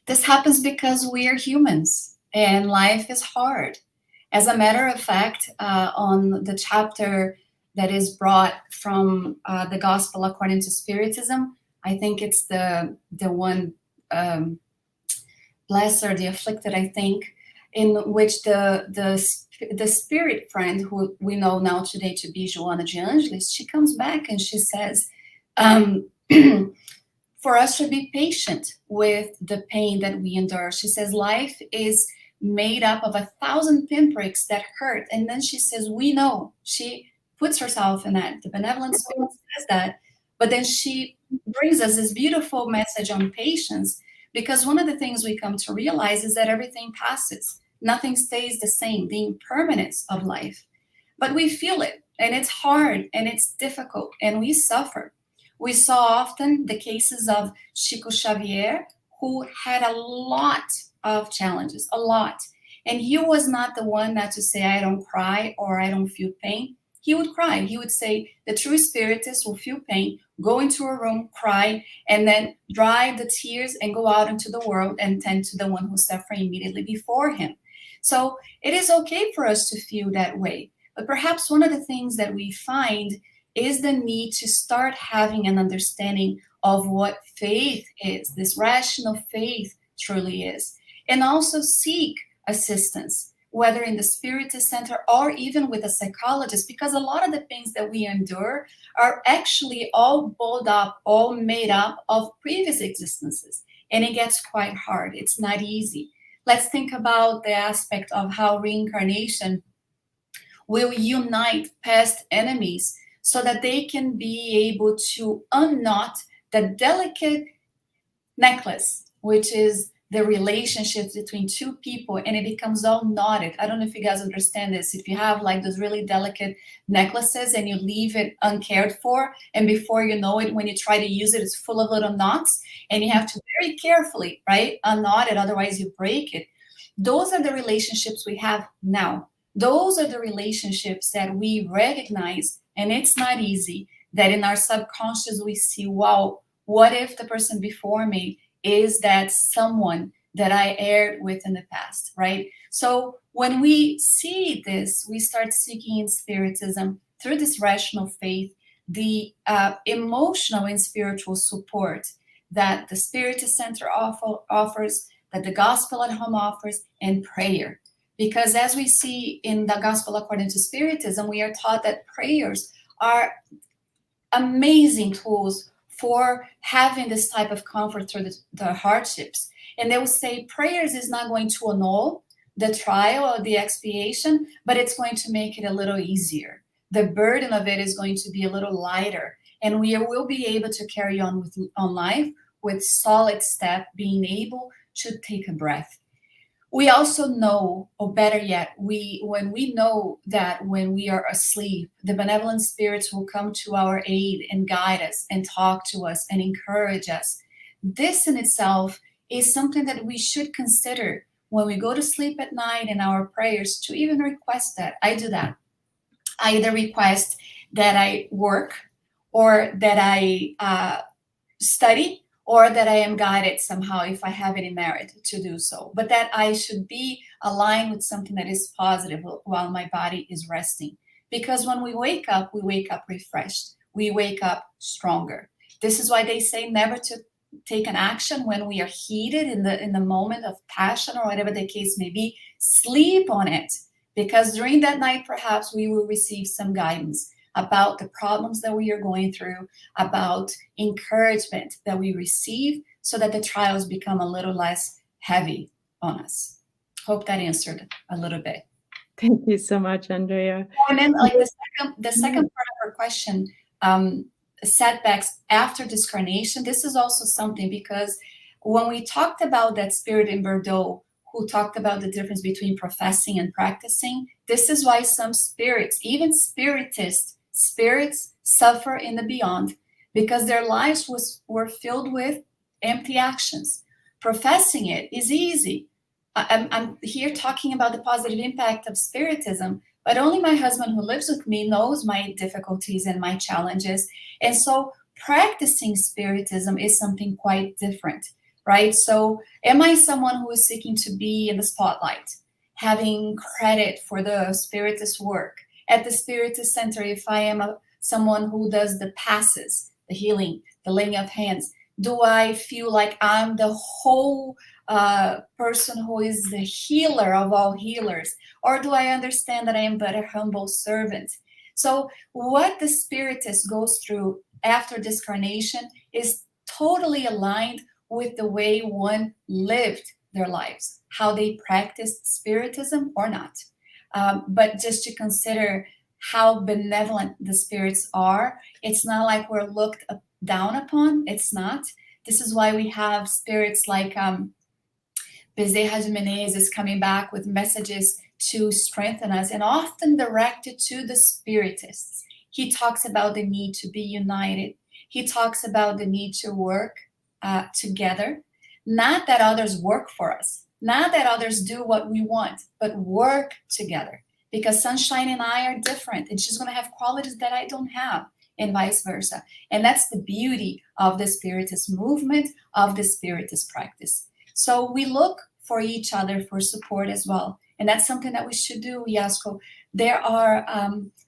Speaker 2: This happens because we are humans and life is hard. As a matter of fact, on the chapter that is brought from the Gospel according to Spiritism, I think it's the one, blessed are the afflicted, I think, in which the spirit friend who we know now today to be Joana de Angelis, she comes back and she says, um, for us to be patient with the pain that we endure. She says life is made up of 1,000 pinpricks that hurt. And then she says, we know. She puts herself in that. The benevolent spirit says that. But then she brings us this beautiful message on patience, because one of the things we come to realize is that everything passes. Nothing stays the same, the impermanence of life. But we feel it, and it's hard, and it's difficult, and we suffer. We saw often the cases of Chico Xavier, who had a lot of challenges, a lot. And he was not the one not to say, I don't cry or I don't feel pain. He would cry. He would say, the true spiritist will feel pain, go into a room, cry, and then dry the tears and go out into the world and tend to the one who's suffering immediately before him. So it is okay for us to feel that way. But perhaps one of the things that we find is the need to start having an understanding of what faith is, this rational faith truly is, and also seek assistance, whether in the Spiritist Center or even with a psychologist, because a lot of the things that we endure are actually all balled up, all made up of previous existences, and it gets quite hard. It's not easy. Let's think about the aspect of how reincarnation will unite past enemies so that they can be able to unknot the delicate necklace, which is the relationships between two people, and it becomes all knotted. I don't know if you guys understand this. If you have like those really delicate necklaces and you leave it uncared for, and before you know it, when you try to use it, it's full of little knots, and you have to very carefully, right, unknot it, otherwise you break it. Those are the relationships we have now. Those are the relationships that we recognize, and it's not easy, that in our subconscious we see, wow, what if the person before me is that someone that I erred with in the past, right? So when we see this, we start seeking in Spiritism through this rational faith, the emotional and spiritual support that the Spiritist Center offers, that the Gospel at Home offers, and prayer. Because as we see in the Gospel according to Spiritism, we are taught that prayers are amazing tools for having this type of comfort through the hardships. And they will say prayers is not going to annul the trial or the expiation, but it's going to make it a little easier. The burden of it is going to be a little lighter, and we will be able to carry on life with solid step, being able to take a breath. We also know, or better yet, when we know that when we are asleep, the benevolent spirits will come to our aid and guide us and talk to us and encourage us. This in itself is something that we should consider when we go to sleep at night in our prayers, to even request that. I do that. I either request that I work, or that I study, or that I am guided somehow, if I have any merit to do so, but that I should be aligned with something that is positive while my body is resting. Because when we wake up refreshed. We wake up stronger. This is why they say never to take an action when we are heated in the moment of passion, or whatever the case may be. Sleep on it, because during that night, perhaps we will receive some guidance about the problems that we are going through, about encouragement that we receive, so that the trials become a little less heavy on us. Hope that answered a little bit.
Speaker 1: Thank you so much, Andrea.
Speaker 2: And then, like the second part of her question, setbacks after discarnation, this is also something, because when we talked about that spirit in Bordeaux who talked about the difference between professing and practicing, this is why some spirits, even spiritist spirits, suffer in the beyond, because their lives were filled with empty actions. Professing it is easy. I'm here talking about the positive impact of Spiritism, but only my husband who lives with me knows my difficulties and my challenges. And so practicing Spiritism is something quite different, right? So, am I someone who is seeking to be in the spotlight, having credit for the Spiritist work? At the Spiritist Center, if I am someone who does the passes, the healing, the laying of hands, do I feel like I'm the whole person who is the healer of all healers? Or do I understand that I am but a humble servant? So, what the Spiritist goes through after discarnation is totally aligned with the way one lived their lives, how they practiced Spiritism or not. But just to consider how benevolent the spirits are, it's not like we're looked down upon. It's not. This is why we have spirits like Bezerra de Menezes is coming back with messages to strengthen us, and often directed to the spiritists. He talks about the need to be united. He talks about the need to work together. Not that others work for us, not that others do what we want, but work together. Because Sunshine and I are different, and she's going to have qualities that I don't have, and vice versa. And that's the beauty of the Spiritist movement, of the Spiritist practice. So we look for each other for support as well. And that's something that we should do, Yasko. There are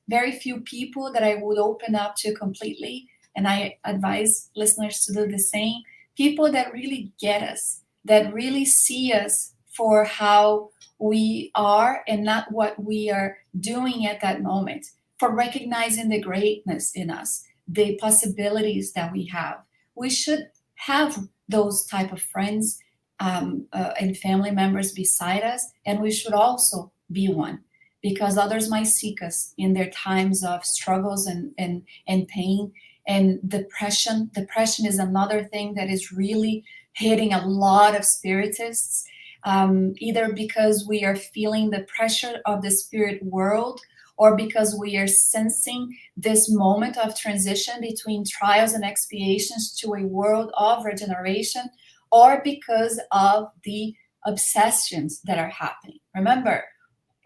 Speaker 2: very few people that I would open up to completely, and I advise listeners to do the same. People that really get us, that really see us for how we are and not what we are doing at that moment, for recognizing the greatness in us, the possibilities that we have. We should have those type of friends and family members beside us, and we should also be one, because others might seek us in their times of struggles and pain and depression. Depression is another thing that is really hitting a lot of spiritists, either because we are feeling the pressure of the spirit world, or because we are sensing this moment of transition between trials and expiations to a world of regeneration, or because of the obsessions that are happening. Remember,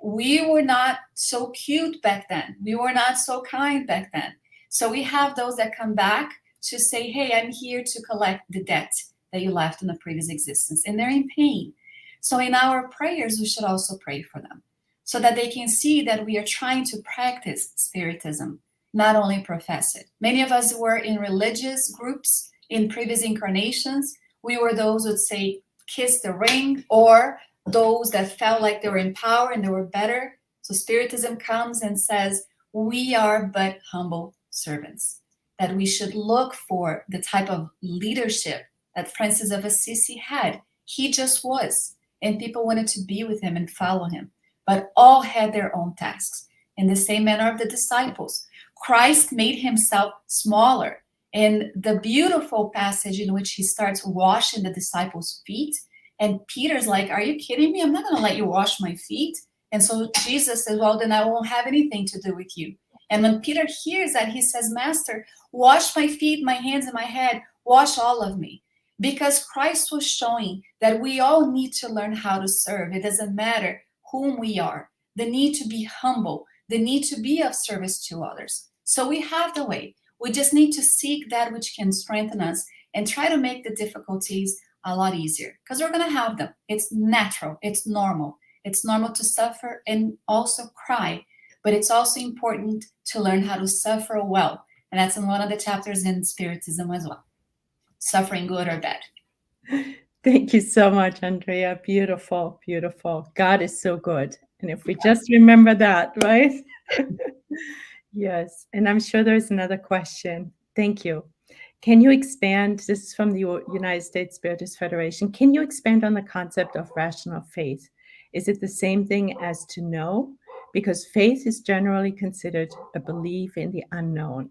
Speaker 2: we were not so cute back then. We were not so kind back then. So we have those that come back to say, hey, I'm here to collect the debt that you left in the previous existence. And they're in pain. So in our prayers, we should also pray for them, so that they can see that we are trying to practice Spiritism, not only profess it. Many of us were in religious groups in previous incarnations. We were those who would say, kiss the ring, or those that felt like they were in power and they were better. So Spiritism comes and says, we are but humble servants, that we should look for the type of leadership that Francis of Assisi had. He just was, and people wanted to be with him and follow him, but all had their own tasks. In the same manner of the disciples, Christ made himself smaller. And the beautiful passage in which he starts washing the disciples' feet, and Peter's like, are you kidding me? I'm not going to let you wash my feet. And so Jesus says, well, then I won't have anything to do with you. And when Peter hears that, he says, Master, wash my feet, my hands, and my head. Wash all of me. Because Christ was showing that we all need to learn how to serve. It doesn't matter whom we are. The need to be humble, the need to be of service to others. So we have the way. We just need to seek that which can strengthen us and try to make the difficulties a lot easier, because we're going to have them. It's natural. It's normal. It's normal to suffer and also cry, but it's also important to learn how to suffer well. And that's in one of the chapters in Spiritism as well. Suffering good or bad.
Speaker 1: Thank you so much, Andreia. Beautiful, beautiful. God is so good. And if we just remember that, right? Yes. And I'm sure there's another question. Thank you. Can you expand? This is from the United States Spiritist Federation. Can you expand on the concept of rational faith? Is it the same thing as to know? Because faith is generally considered a belief in the unknown.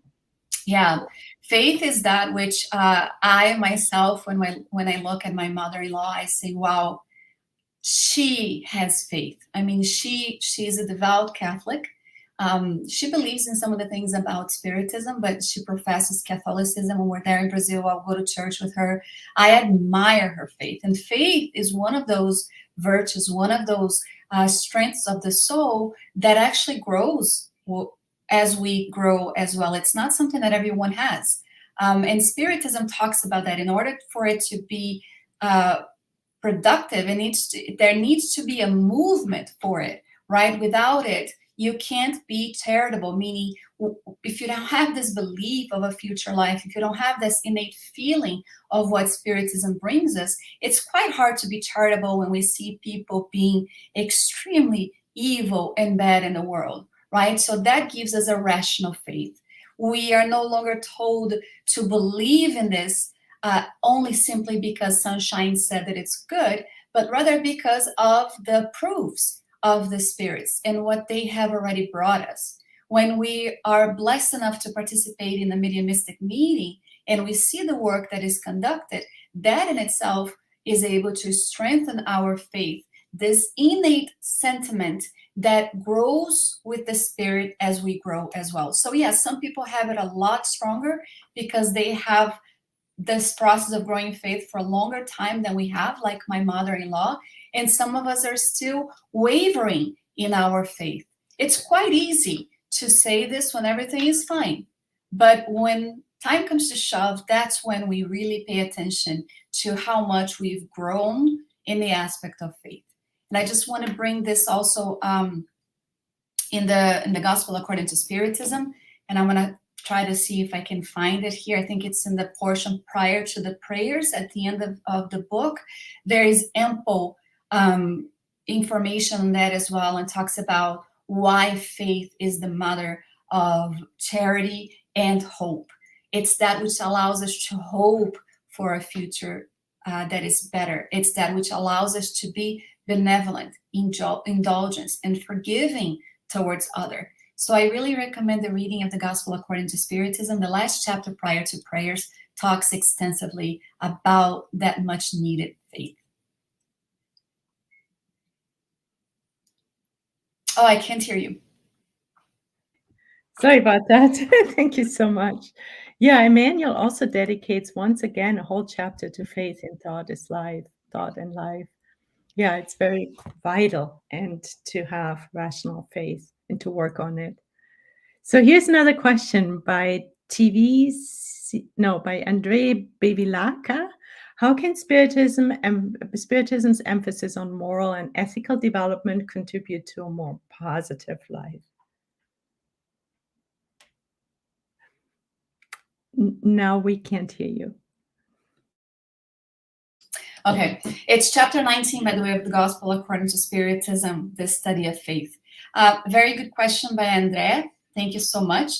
Speaker 2: Yeah, faith is that which I myself, when I look at my mother-in-law, I say, wow, she has faith. I mean, she's a devout Catholic. She believes in some of the things about Spiritism, but she professes Catholicism. When we're there in Brazil, I'll go to church with her. I admire her faith, and faith is one of those virtues, one of those strengths of the soul that actually grows as we grow as well. It's not something that everyone has, and Spiritism talks about that. In order for it to be productive, there needs to be a movement for it, right? Without it, you can't be charitable, meaning if you don't have this belief of a future life, if you don't have this innate feeling of what Spiritism brings us, it's quite hard to be charitable when we see people being extremely evil and bad in the world, right? So that gives us a rational faith. We are no longer told to believe in this only simply because Sunshine said that it's good, but rather because of the proofs of the spirits and what they have already brought us. When we are blessed enough to participate in the mediumistic meeting and we see the work that is conducted, that in itself is able to strengthen our faith, this innate sentiment that grows with the spirit as we grow as well. So yes, some people have it a lot stronger because they have this process of growing faith for a longer time than we have, like my mother-in-law, and some of us are still wavering in our faith. It's quite easy to say this when everything is fine, but when time comes to shove, that's when we really pay attention to how much we've grown in the aspect of faith. And I just want to bring this also in the Gospel according to Spiritism, and I'm going to try to see if I can find it here. I think it's in the portion prior to the prayers at the end of the book. There is ample information on that as well, and talks about why faith is the mother of charity and hope. It's that which allows us to hope for a future that is better. It's that which allows us to be benevolent, indulgent, and forgiving towards other. So I really recommend the reading of the Gospel according to Spiritism. The last chapter prior to prayers talks extensively about that much needed faith. Oh, I can't hear you.
Speaker 1: Sorry about that. Thank you so much. Yeah, Emmanuel also dedicates once again a whole chapter to faith in thought is life, thought and life. Yeah, it's very vital and to have rational faith and to work on it. So here's another question by by Andreia Bevilacqua. How can Spiritism's emphasis on moral and ethical development contribute to a more positive life? Now we can't hear you.
Speaker 2: Okay, it's chapter 19, by the way, of the Gospel according to Spiritism, the study of faith. Very good question by Andrea. Thank you so much.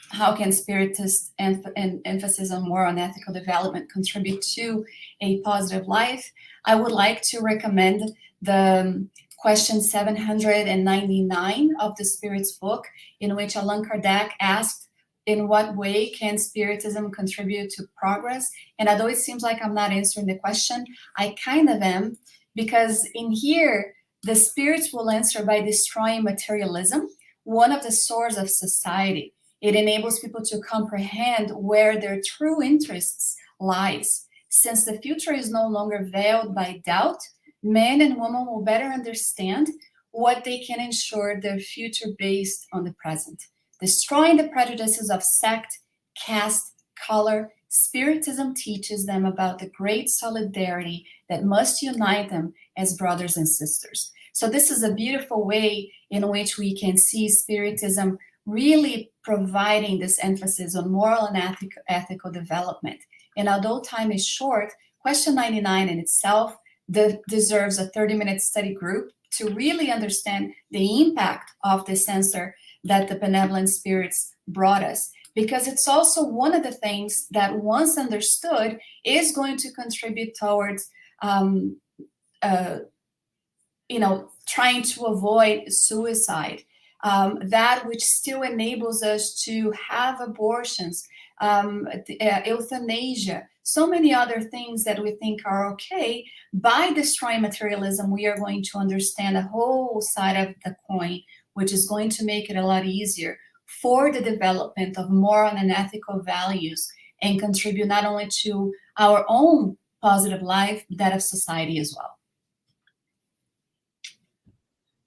Speaker 2: How can Spiritist emphasis on moral and ethical development contribute to a positive life? I would like to recommend the question 799 of the Spirit's book, in which Allan Kardec asked, in what way can Spiritism contribute to progress? And although it seems like I'm not answering the question, I kind of am, because in here, the spirits will answer by destroying materialism, one of the sores of society. It enables people to comprehend where their true interests lies. Since the future is no longer veiled by doubt, men and women will better understand what they can ensure their future based on the present. Destroying the prejudices of sect, caste, color, Spiritism teaches them about the great solidarity that must unite them as brothers and sisters. So this is a beautiful way in which we can see Spiritism really providing this emphasis on moral and ethical development. And although time is short, question 99 in itself deserves a 30-minute study group to really understand the impact of this answer that the benevolent spirits brought us, because it's also one of the things that, once understood, is going to contribute towards trying to avoid suicide. that which still enables us to have abortions, euthanasia, so many other things that we think are okay. By destroying materialism, we are going to understand the whole side of the coin, which is going to make it a lot easier for the development of moral and ethical values, and contribute not only to our own positive life, but that of society as well.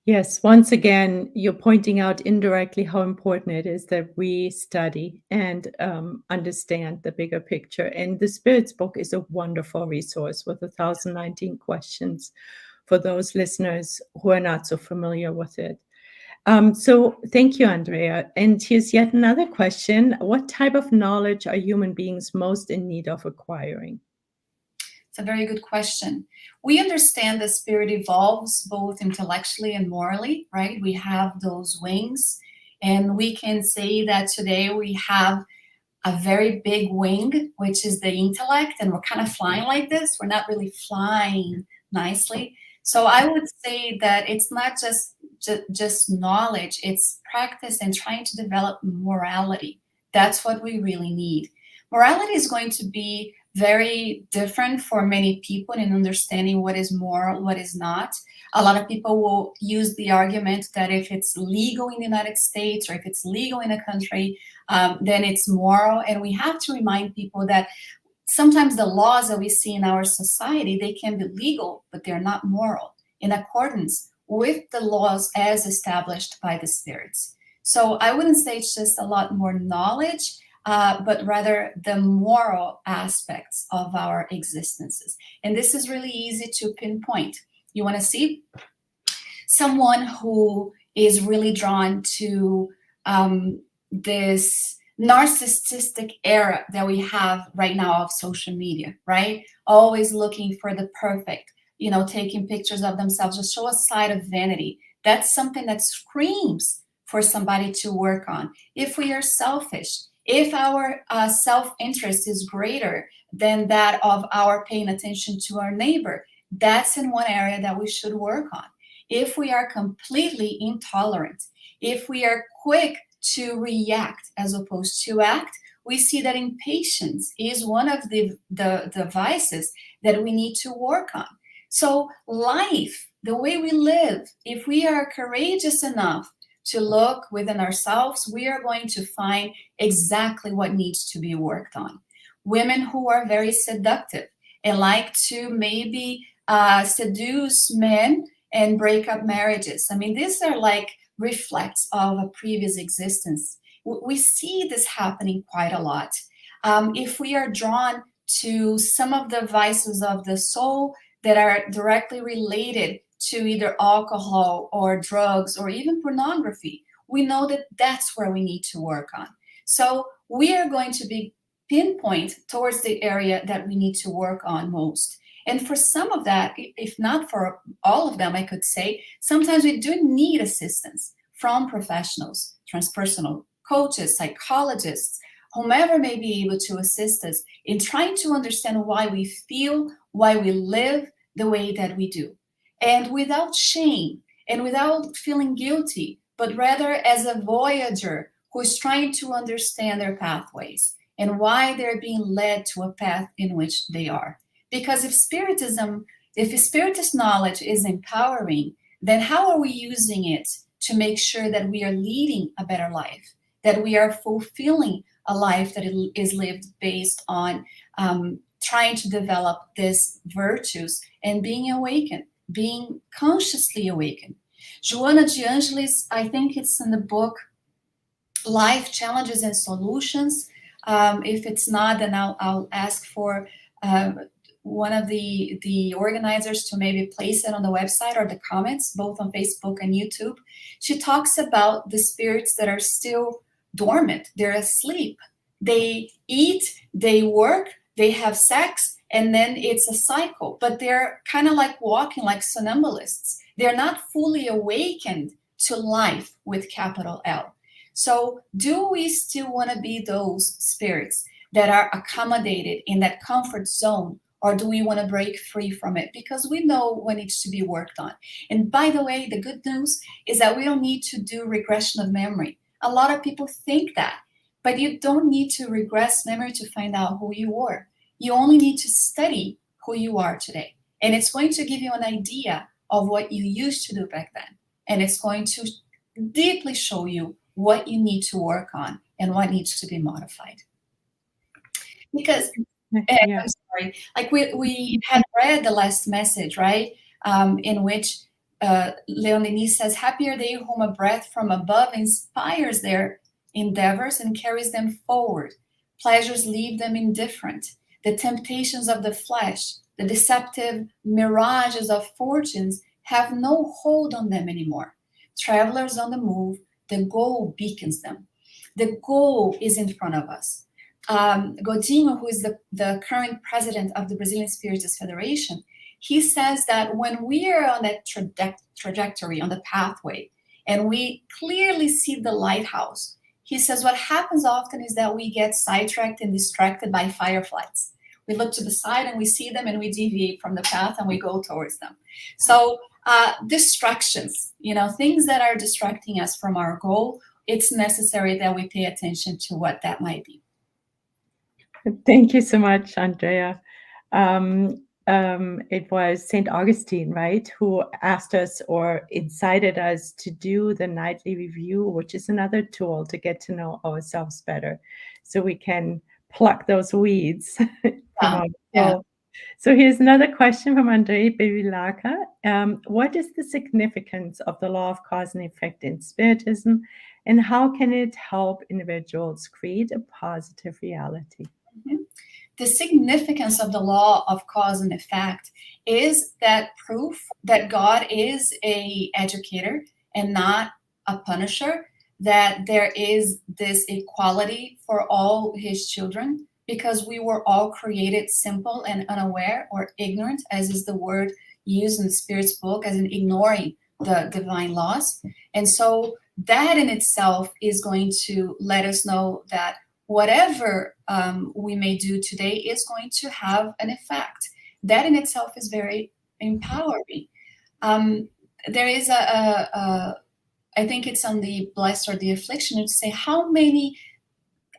Speaker 1: Yes, once again, you're pointing out indirectly how important it is that we study and understand the bigger picture. And the Spirits book is a wonderful resource with 1,019 questions for those listeners who are not so familiar with it. So thank you, Andreia. And here's yet another question. What type of knowledge are human beings most in need of acquiring?
Speaker 2: It's a very good question. We understand that spirit evolves both intellectually and morally, right? We have those wings, and we can say that today we have a very big wing, which is the intellect, and we're kind of flying like this. We're not really flying nicely. So I would say that it's not just knowledge, it's practice and trying to develop morality. That's what we really need. Morality is going to be very different for many people in understanding what is moral, what is not. A lot of people will use the argument that if it's legal in the United States or if it's legal in a country, then it's moral. And we have to remind people that sometimes the laws that we see in our society, they can be legal, but they're not moral in accordance with the laws as established by the spirits. So I wouldn't say it's just a lot more knowledge, but rather the moral aspects of our existences. And this is really easy to pinpoint. You want to see someone who is really drawn to this narcissistic era that we have right now of social media, right? Always looking for the perfect, taking pictures of themselves, just show a side of vanity. That's something that screams for somebody to work on. If we are selfish, if our self-interest is greater than that of our paying attention to our neighbor, that's in one area that we should work on. If we are completely intolerant, if we are quick to react as opposed to act, we see that impatience is one of the vices that we need to work on. So life, the way we live, if we are courageous enough to look within ourselves, we are going to find exactly what needs to be worked on. Women who are very seductive and like to maybe seduce men and break up marriages. I mean, these are like reflects of a previous existence. We see this happening quite a lot. If we are drawn to some of the vices of the soul that are directly related to either alcohol or drugs or even pornography, we know that that's where we need to work on. So we are going to be pinpoint towards the area that we need to work on most. And for some of that, if not for all of them, I could say, sometimes we do need assistance from professionals, transpersonal coaches, psychologists, whomever may be able to assist us in trying to understand why we feel, why we live the way that we do. And without shame and without feeling guilty, but rather as a voyager who is trying to understand their pathways and why they're being led to a path in which they are. Because if Spiritist knowledge is empowering, then how are we using it to make sure that we are leading a better life, that we are fulfilling a life that is lived based on trying to develop these virtues and being awakened, being consciously awakened. Joana de Angelis, I think it's in the book Life Challenges and Solutions. If it's not, then I'll ask for one of the organizers to maybe place it on the website or the comments, both on Facebook and YouTube. She talks about the spirits that are still dormant. They're asleep. They eat, they work, they have sex, and then it's a cycle. But they're kind of like walking like somnambulists. They're not fully awakened to life with capital L. So do we still want to be those spirits that are accommodated in that comfort zone or do we want to break free from it? Because we know what needs to be worked on. And by the way, the good news is that we don't need to do regression of memory. A lot of people think that, but you don't need to regress memory to find out who you were. You only need to study who you are today. And it's going to give you an idea of what you used to do back then. And it's going to deeply show you what you need to work on and what needs to be modified. Because
Speaker 1: Yeah.
Speaker 2: I'm sorry, like we had read the last message, right? In which Leonini says, happy are they whom a breath from above inspires their endeavors and carries them forward. Pleasures leave them indifferent. The temptations of the flesh, the deceptive mirages of fortunes have no hold on them anymore. Travelers on the move, the goal beacons them. The goal is in front of us. Godinho, who is the current president of the Brazilian Spiritist Federation, he says that when we are on that trajectory, on the pathway, and we clearly see the lighthouse, he says what happens often is that we get sidetracked and distracted by fireflies. We look to the side and we see them and we deviate from the path and we go towards them. So distractions, things that are distracting us from our goal, it's necessary that we pay attention to what that might be.
Speaker 1: Thank you so much, Andrea. It was St. Augustine, right, who asked us or incited us to do the nightly review, which is another tool to get to know ourselves better so we can pluck those weeds from our soul. So here's another question from Andrei Bevilacqua. What is the significance of the law of cause and effect in Spiritism, and how can it help individuals create a positive reality?
Speaker 2: The significance of the law of cause and effect is that proof that God is an educator and not a punisher, that there is this equality for all his children, because we were all created simple and unaware or ignorant, as is the word used in the Spirit's book, as in ignoring the divine laws. And so that in itself is going to let us know that whatever we may do today is going to have an effect. That in itself is very empowering. There is I think it's on the blessed or the affliction, to say how many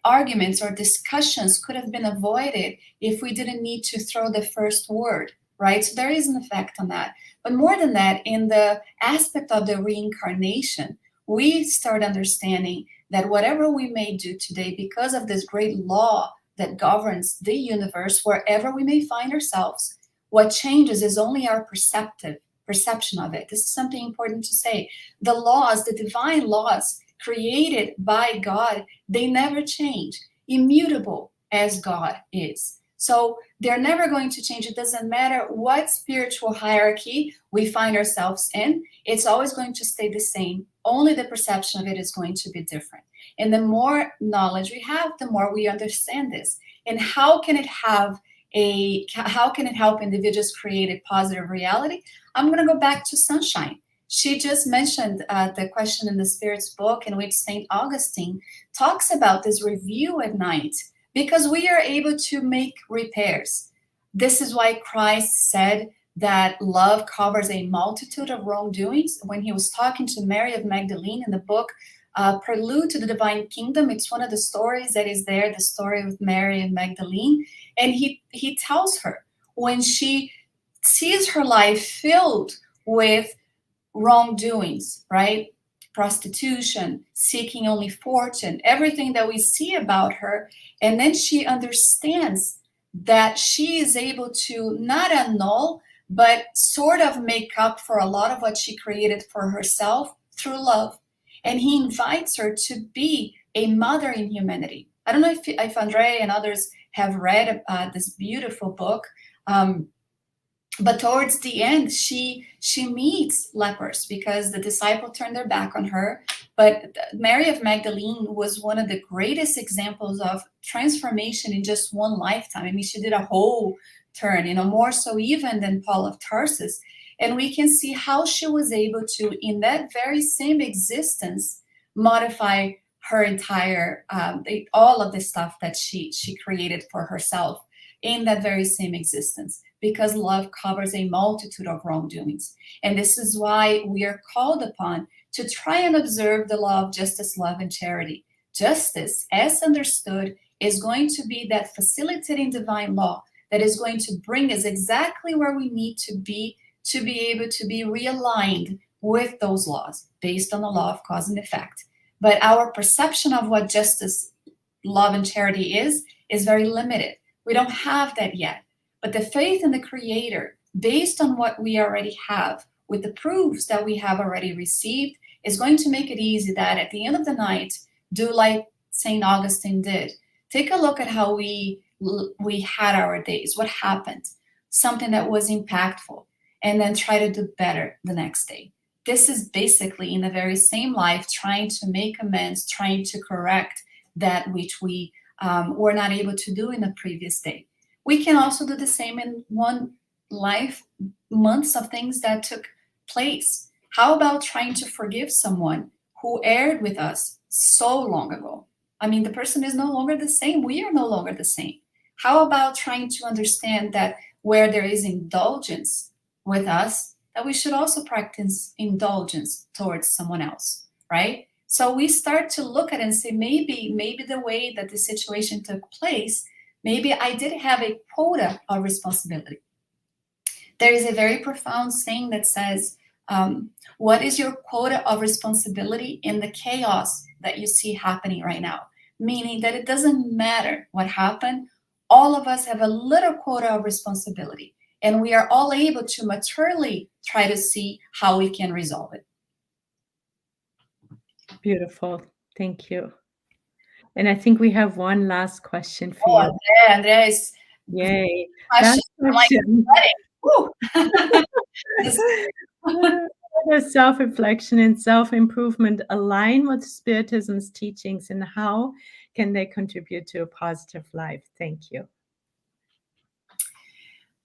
Speaker 2: arguments or discussions could have been avoided if we didn't need to throw the first word, right? So there is an effect on that. But more than that, in the aspect of the reincarnation, we start understanding that whatever we may do today, because of this great law that governs the universe, wherever we may find ourselves, what changes is only our perception of it. This is something important to say. The laws, the divine laws created by God, they never change, immutable as God is. So they're never going to change. It doesn't matter what spiritual hierarchy we find ourselves in. It's always going to stay the same. Only the perception of it is going to be different. And the more knowledge we have, the more we understand this. And how can it help individuals create a positive reality? I'm going to go back to sunshine. She just mentioned the question in the Spirit's book, in which St. Augustine talks about this review at night, because we are able to make repairs. This is why Christ said that love covers a multitude of wrongdoings. When he was talking to Mary of Magdalene in the book Prelude to the Divine Kingdom, it's one of the stories that is there, the story with Mary and Magdalene. And he tells her, when she sees her life filled with wrongdoings, right? Prostitution, seeking only fortune, everything that we see about her. And then she understands that she is able to not annul, but sort of make up for a lot of what she created for herself through love. And he invites her to be a mother in humanity. I don't know if Andrea and others have read this beautiful book, but towards the end, she meets lepers because the disciple turned their back on her. But Mary of Magdalene was one of the greatest examples of transformation in just one lifetime. I mean, she did a whole turn, more so even than Paul of Tarsus. And we can see how she was able to, in that very same existence, modify her entire, all of the stuff that she created for herself. in that very same existence, because love covers a multitude of wrongdoings. And this is why we are called upon to try and observe the law of justice, love, and charity. Justice, as understood, is going to be that facilitating divine law that is going to bring us exactly where we need to be able to be realigned with those laws based on the law of cause and effect. But our perception of what justice, love, and charity is very limited. We don't have that yet. But the faith in the Creator, based on what we already have, with the proofs that we have already received, is going to make it easy that at the end of the night, do like St. Augustine did. Take a look at how we had our days, what happened, something that was impactful, and then try to do better the next day. This is basically in the very same life, trying to make amends, trying to correct that which we were not able to do in the previous day. We can also do the same in one life, months of things that took place. How about trying to forgive someone who erred with us so long ago? I mean, the person is no longer the same. We are no longer the same. How about trying to understand that where there is indulgence with us, that we should also practice indulgence towards someone else, right? So we start to look at it and say, maybe the way that the situation took place, maybe I did have a quota of responsibility. There is a very profound saying that says, what is your quota of responsibility in the chaos that you see happening right now? Meaning that it doesn't matter what happened. All of us have a little quota of responsibility, and we are all able to maturely try to see how we can resolve it.
Speaker 1: Beautiful. Thank you. And I think we have one last question for
Speaker 2: Oh,
Speaker 1: you.
Speaker 2: Andrea is
Speaker 1: Yay.
Speaker 2: question.
Speaker 1: Last
Speaker 2: I'm like,
Speaker 1: question.
Speaker 2: This-
Speaker 1: Does self-reflection and self-improvement align with Spiritism's teachings, and how can they contribute to a positive life? Thank you.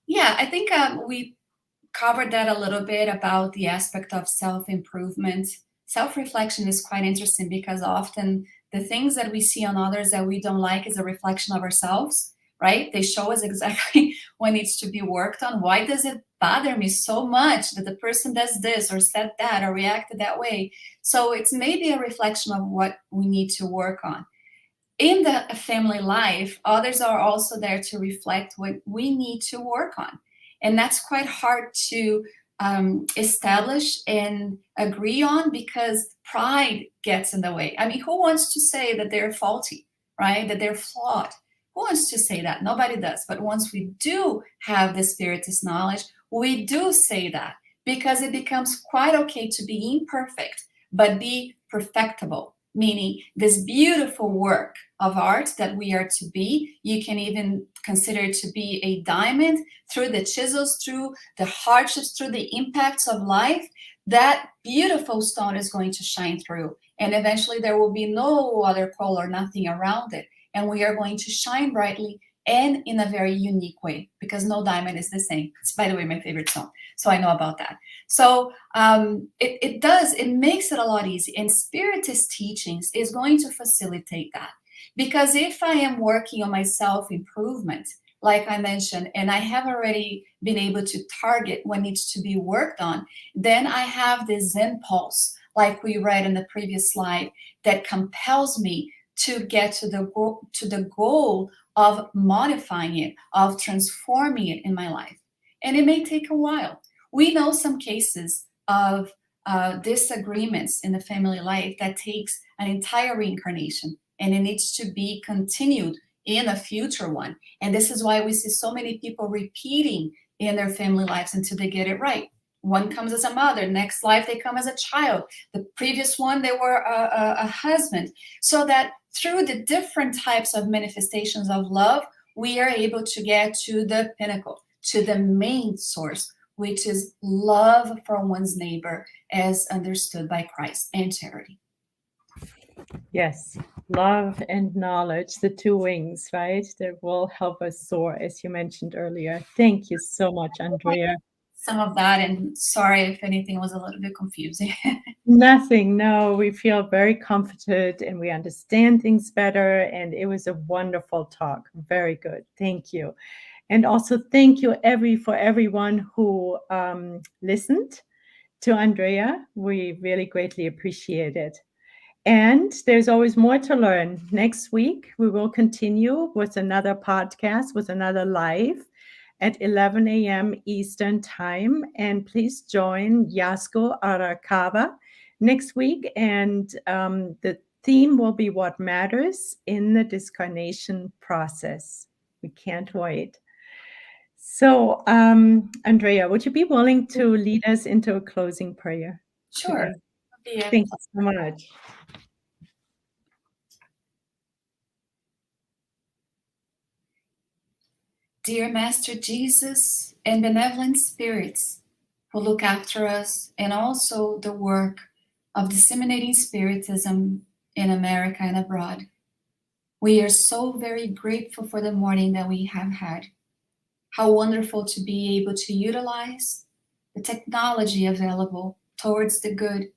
Speaker 2: Yeah, I think we covered that a little bit about the aspect of self-improvement. Self-reflection is quite interesting because often the things that we see on others that we don't like is a reflection of ourselves, right? They show us exactly what needs to be worked on. Why does it bother me so much that the person does this or said that or reacted that way? So it's maybe a reflection of what we need to work on. In the family life, others are also there to reflect what we need to work on. And that's quite hard to establish and agree on because pride gets in the way. I mean, who wants to say that they're faulty, right? That they're flawed? Who wants to say that? Nobody does. But once we do have the Spiritist knowledge, we do say that because it becomes quite okay to be imperfect, but be perfectible. Meaning this beautiful work of art that we are to be, you can even consider to be a diamond through the chisels, through the hardships, through the impacts of life. That beautiful stone is going to shine through. And eventually there will be no other color, nothing around it. And we are going to shine brightly and in a very unique way because no diamond is the same. It's, by the way, my favorite stone. So I know about that. So it makes it a lot easier. And Spiritist teachings is going to facilitate that. Because if I am working on my self-improvement, like I mentioned, and I have already been able to target what needs to be worked on, then I have this impulse, like we read in the previous slide, that compels me to get to the goal of modifying it, of transforming it in my life. And it may take a while. We know some cases of disagreements in the family life that takes an entire reincarnation, and it needs to be continued in a future one. And this is why we see so many people repeating in their family lives until they get it right. One comes as a mother, next life they come as a child. The previous one, they were a husband. So that through the different types of manifestations of love, we are able to get to the pinnacle, to the main source, which is love for one's neighbor as understood by Christ, and charity.
Speaker 1: Yes, love and knowledge, the two wings, right? That will help us soar, as you mentioned earlier. Thank you so much, Andreia.
Speaker 2: some of that, and sorry if anything was a little bit confusing.
Speaker 1: Nothing. No, we feel very comforted and we understand things better. And it was a wonderful talk. Very good. Thank you. And also thank you for everyone who listened to Andreia. We really greatly appreciate it. And there's always more to learn. Next week, we will continue with another podcast, with another live at 11 a.m. Eastern Time. And please join Yasko Arakawa next week. And the theme will be what matters in the discarnation process. We can't wait. So, Andreia, would you be willing to lead us into a closing prayer
Speaker 2: Sure.
Speaker 1: today? Thank you so much.
Speaker 2: Dear Master Jesus and benevolent spirits who look after us, and also the work of disseminating Spiritism in America and abroad, we are so very grateful for the morning that we have had. How wonderful to be able to utilize the technology available towards the good,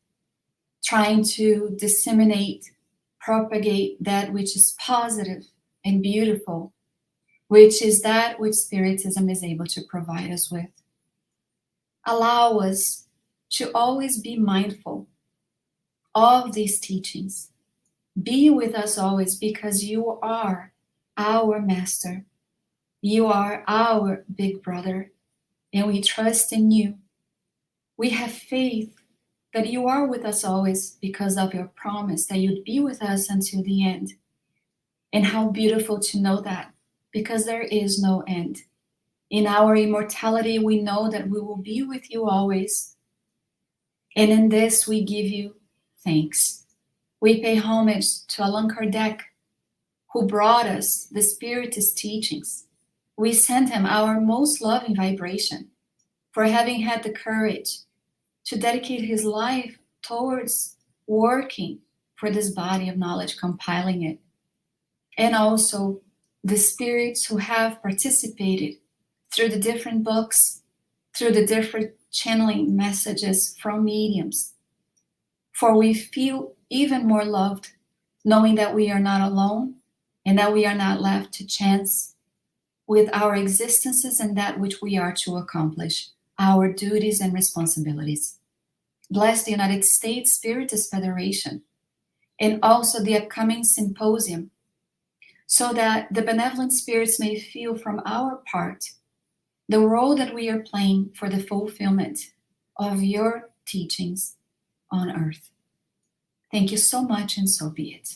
Speaker 2: trying to disseminate, propagate that which is positive and beautiful, which is that which Spiritism is able to provide us with. Allow us to always be mindful of these teachings. Be with us always, because you are our master. You are our big brother, and we trust in you. We have faith that you are with us always because of your promise that you'd be with us until the end. And how beautiful to know that, because there is no end. In our immortality, we know that we will be with you always. And in this, we give you thanks. We pay homage to Allan Kardec, who brought us the Spiritist teachings. We send him our most loving vibration for having had the courage to dedicate his life towards working for this body of knowledge, compiling it. And also the spirits who have participated through the different books, through the different channeling messages from mediums. For we feel even more loved knowing that we are not alone and that we are not left to chance with our existences and that which we are to accomplish, our duties and responsibilities. Bless the United States Spiritist Federation and also the upcoming symposium, so that the benevolent spirits may feel from our part the role that we are playing for the fulfillment of your teachings on earth. Thank you so much, and so be it.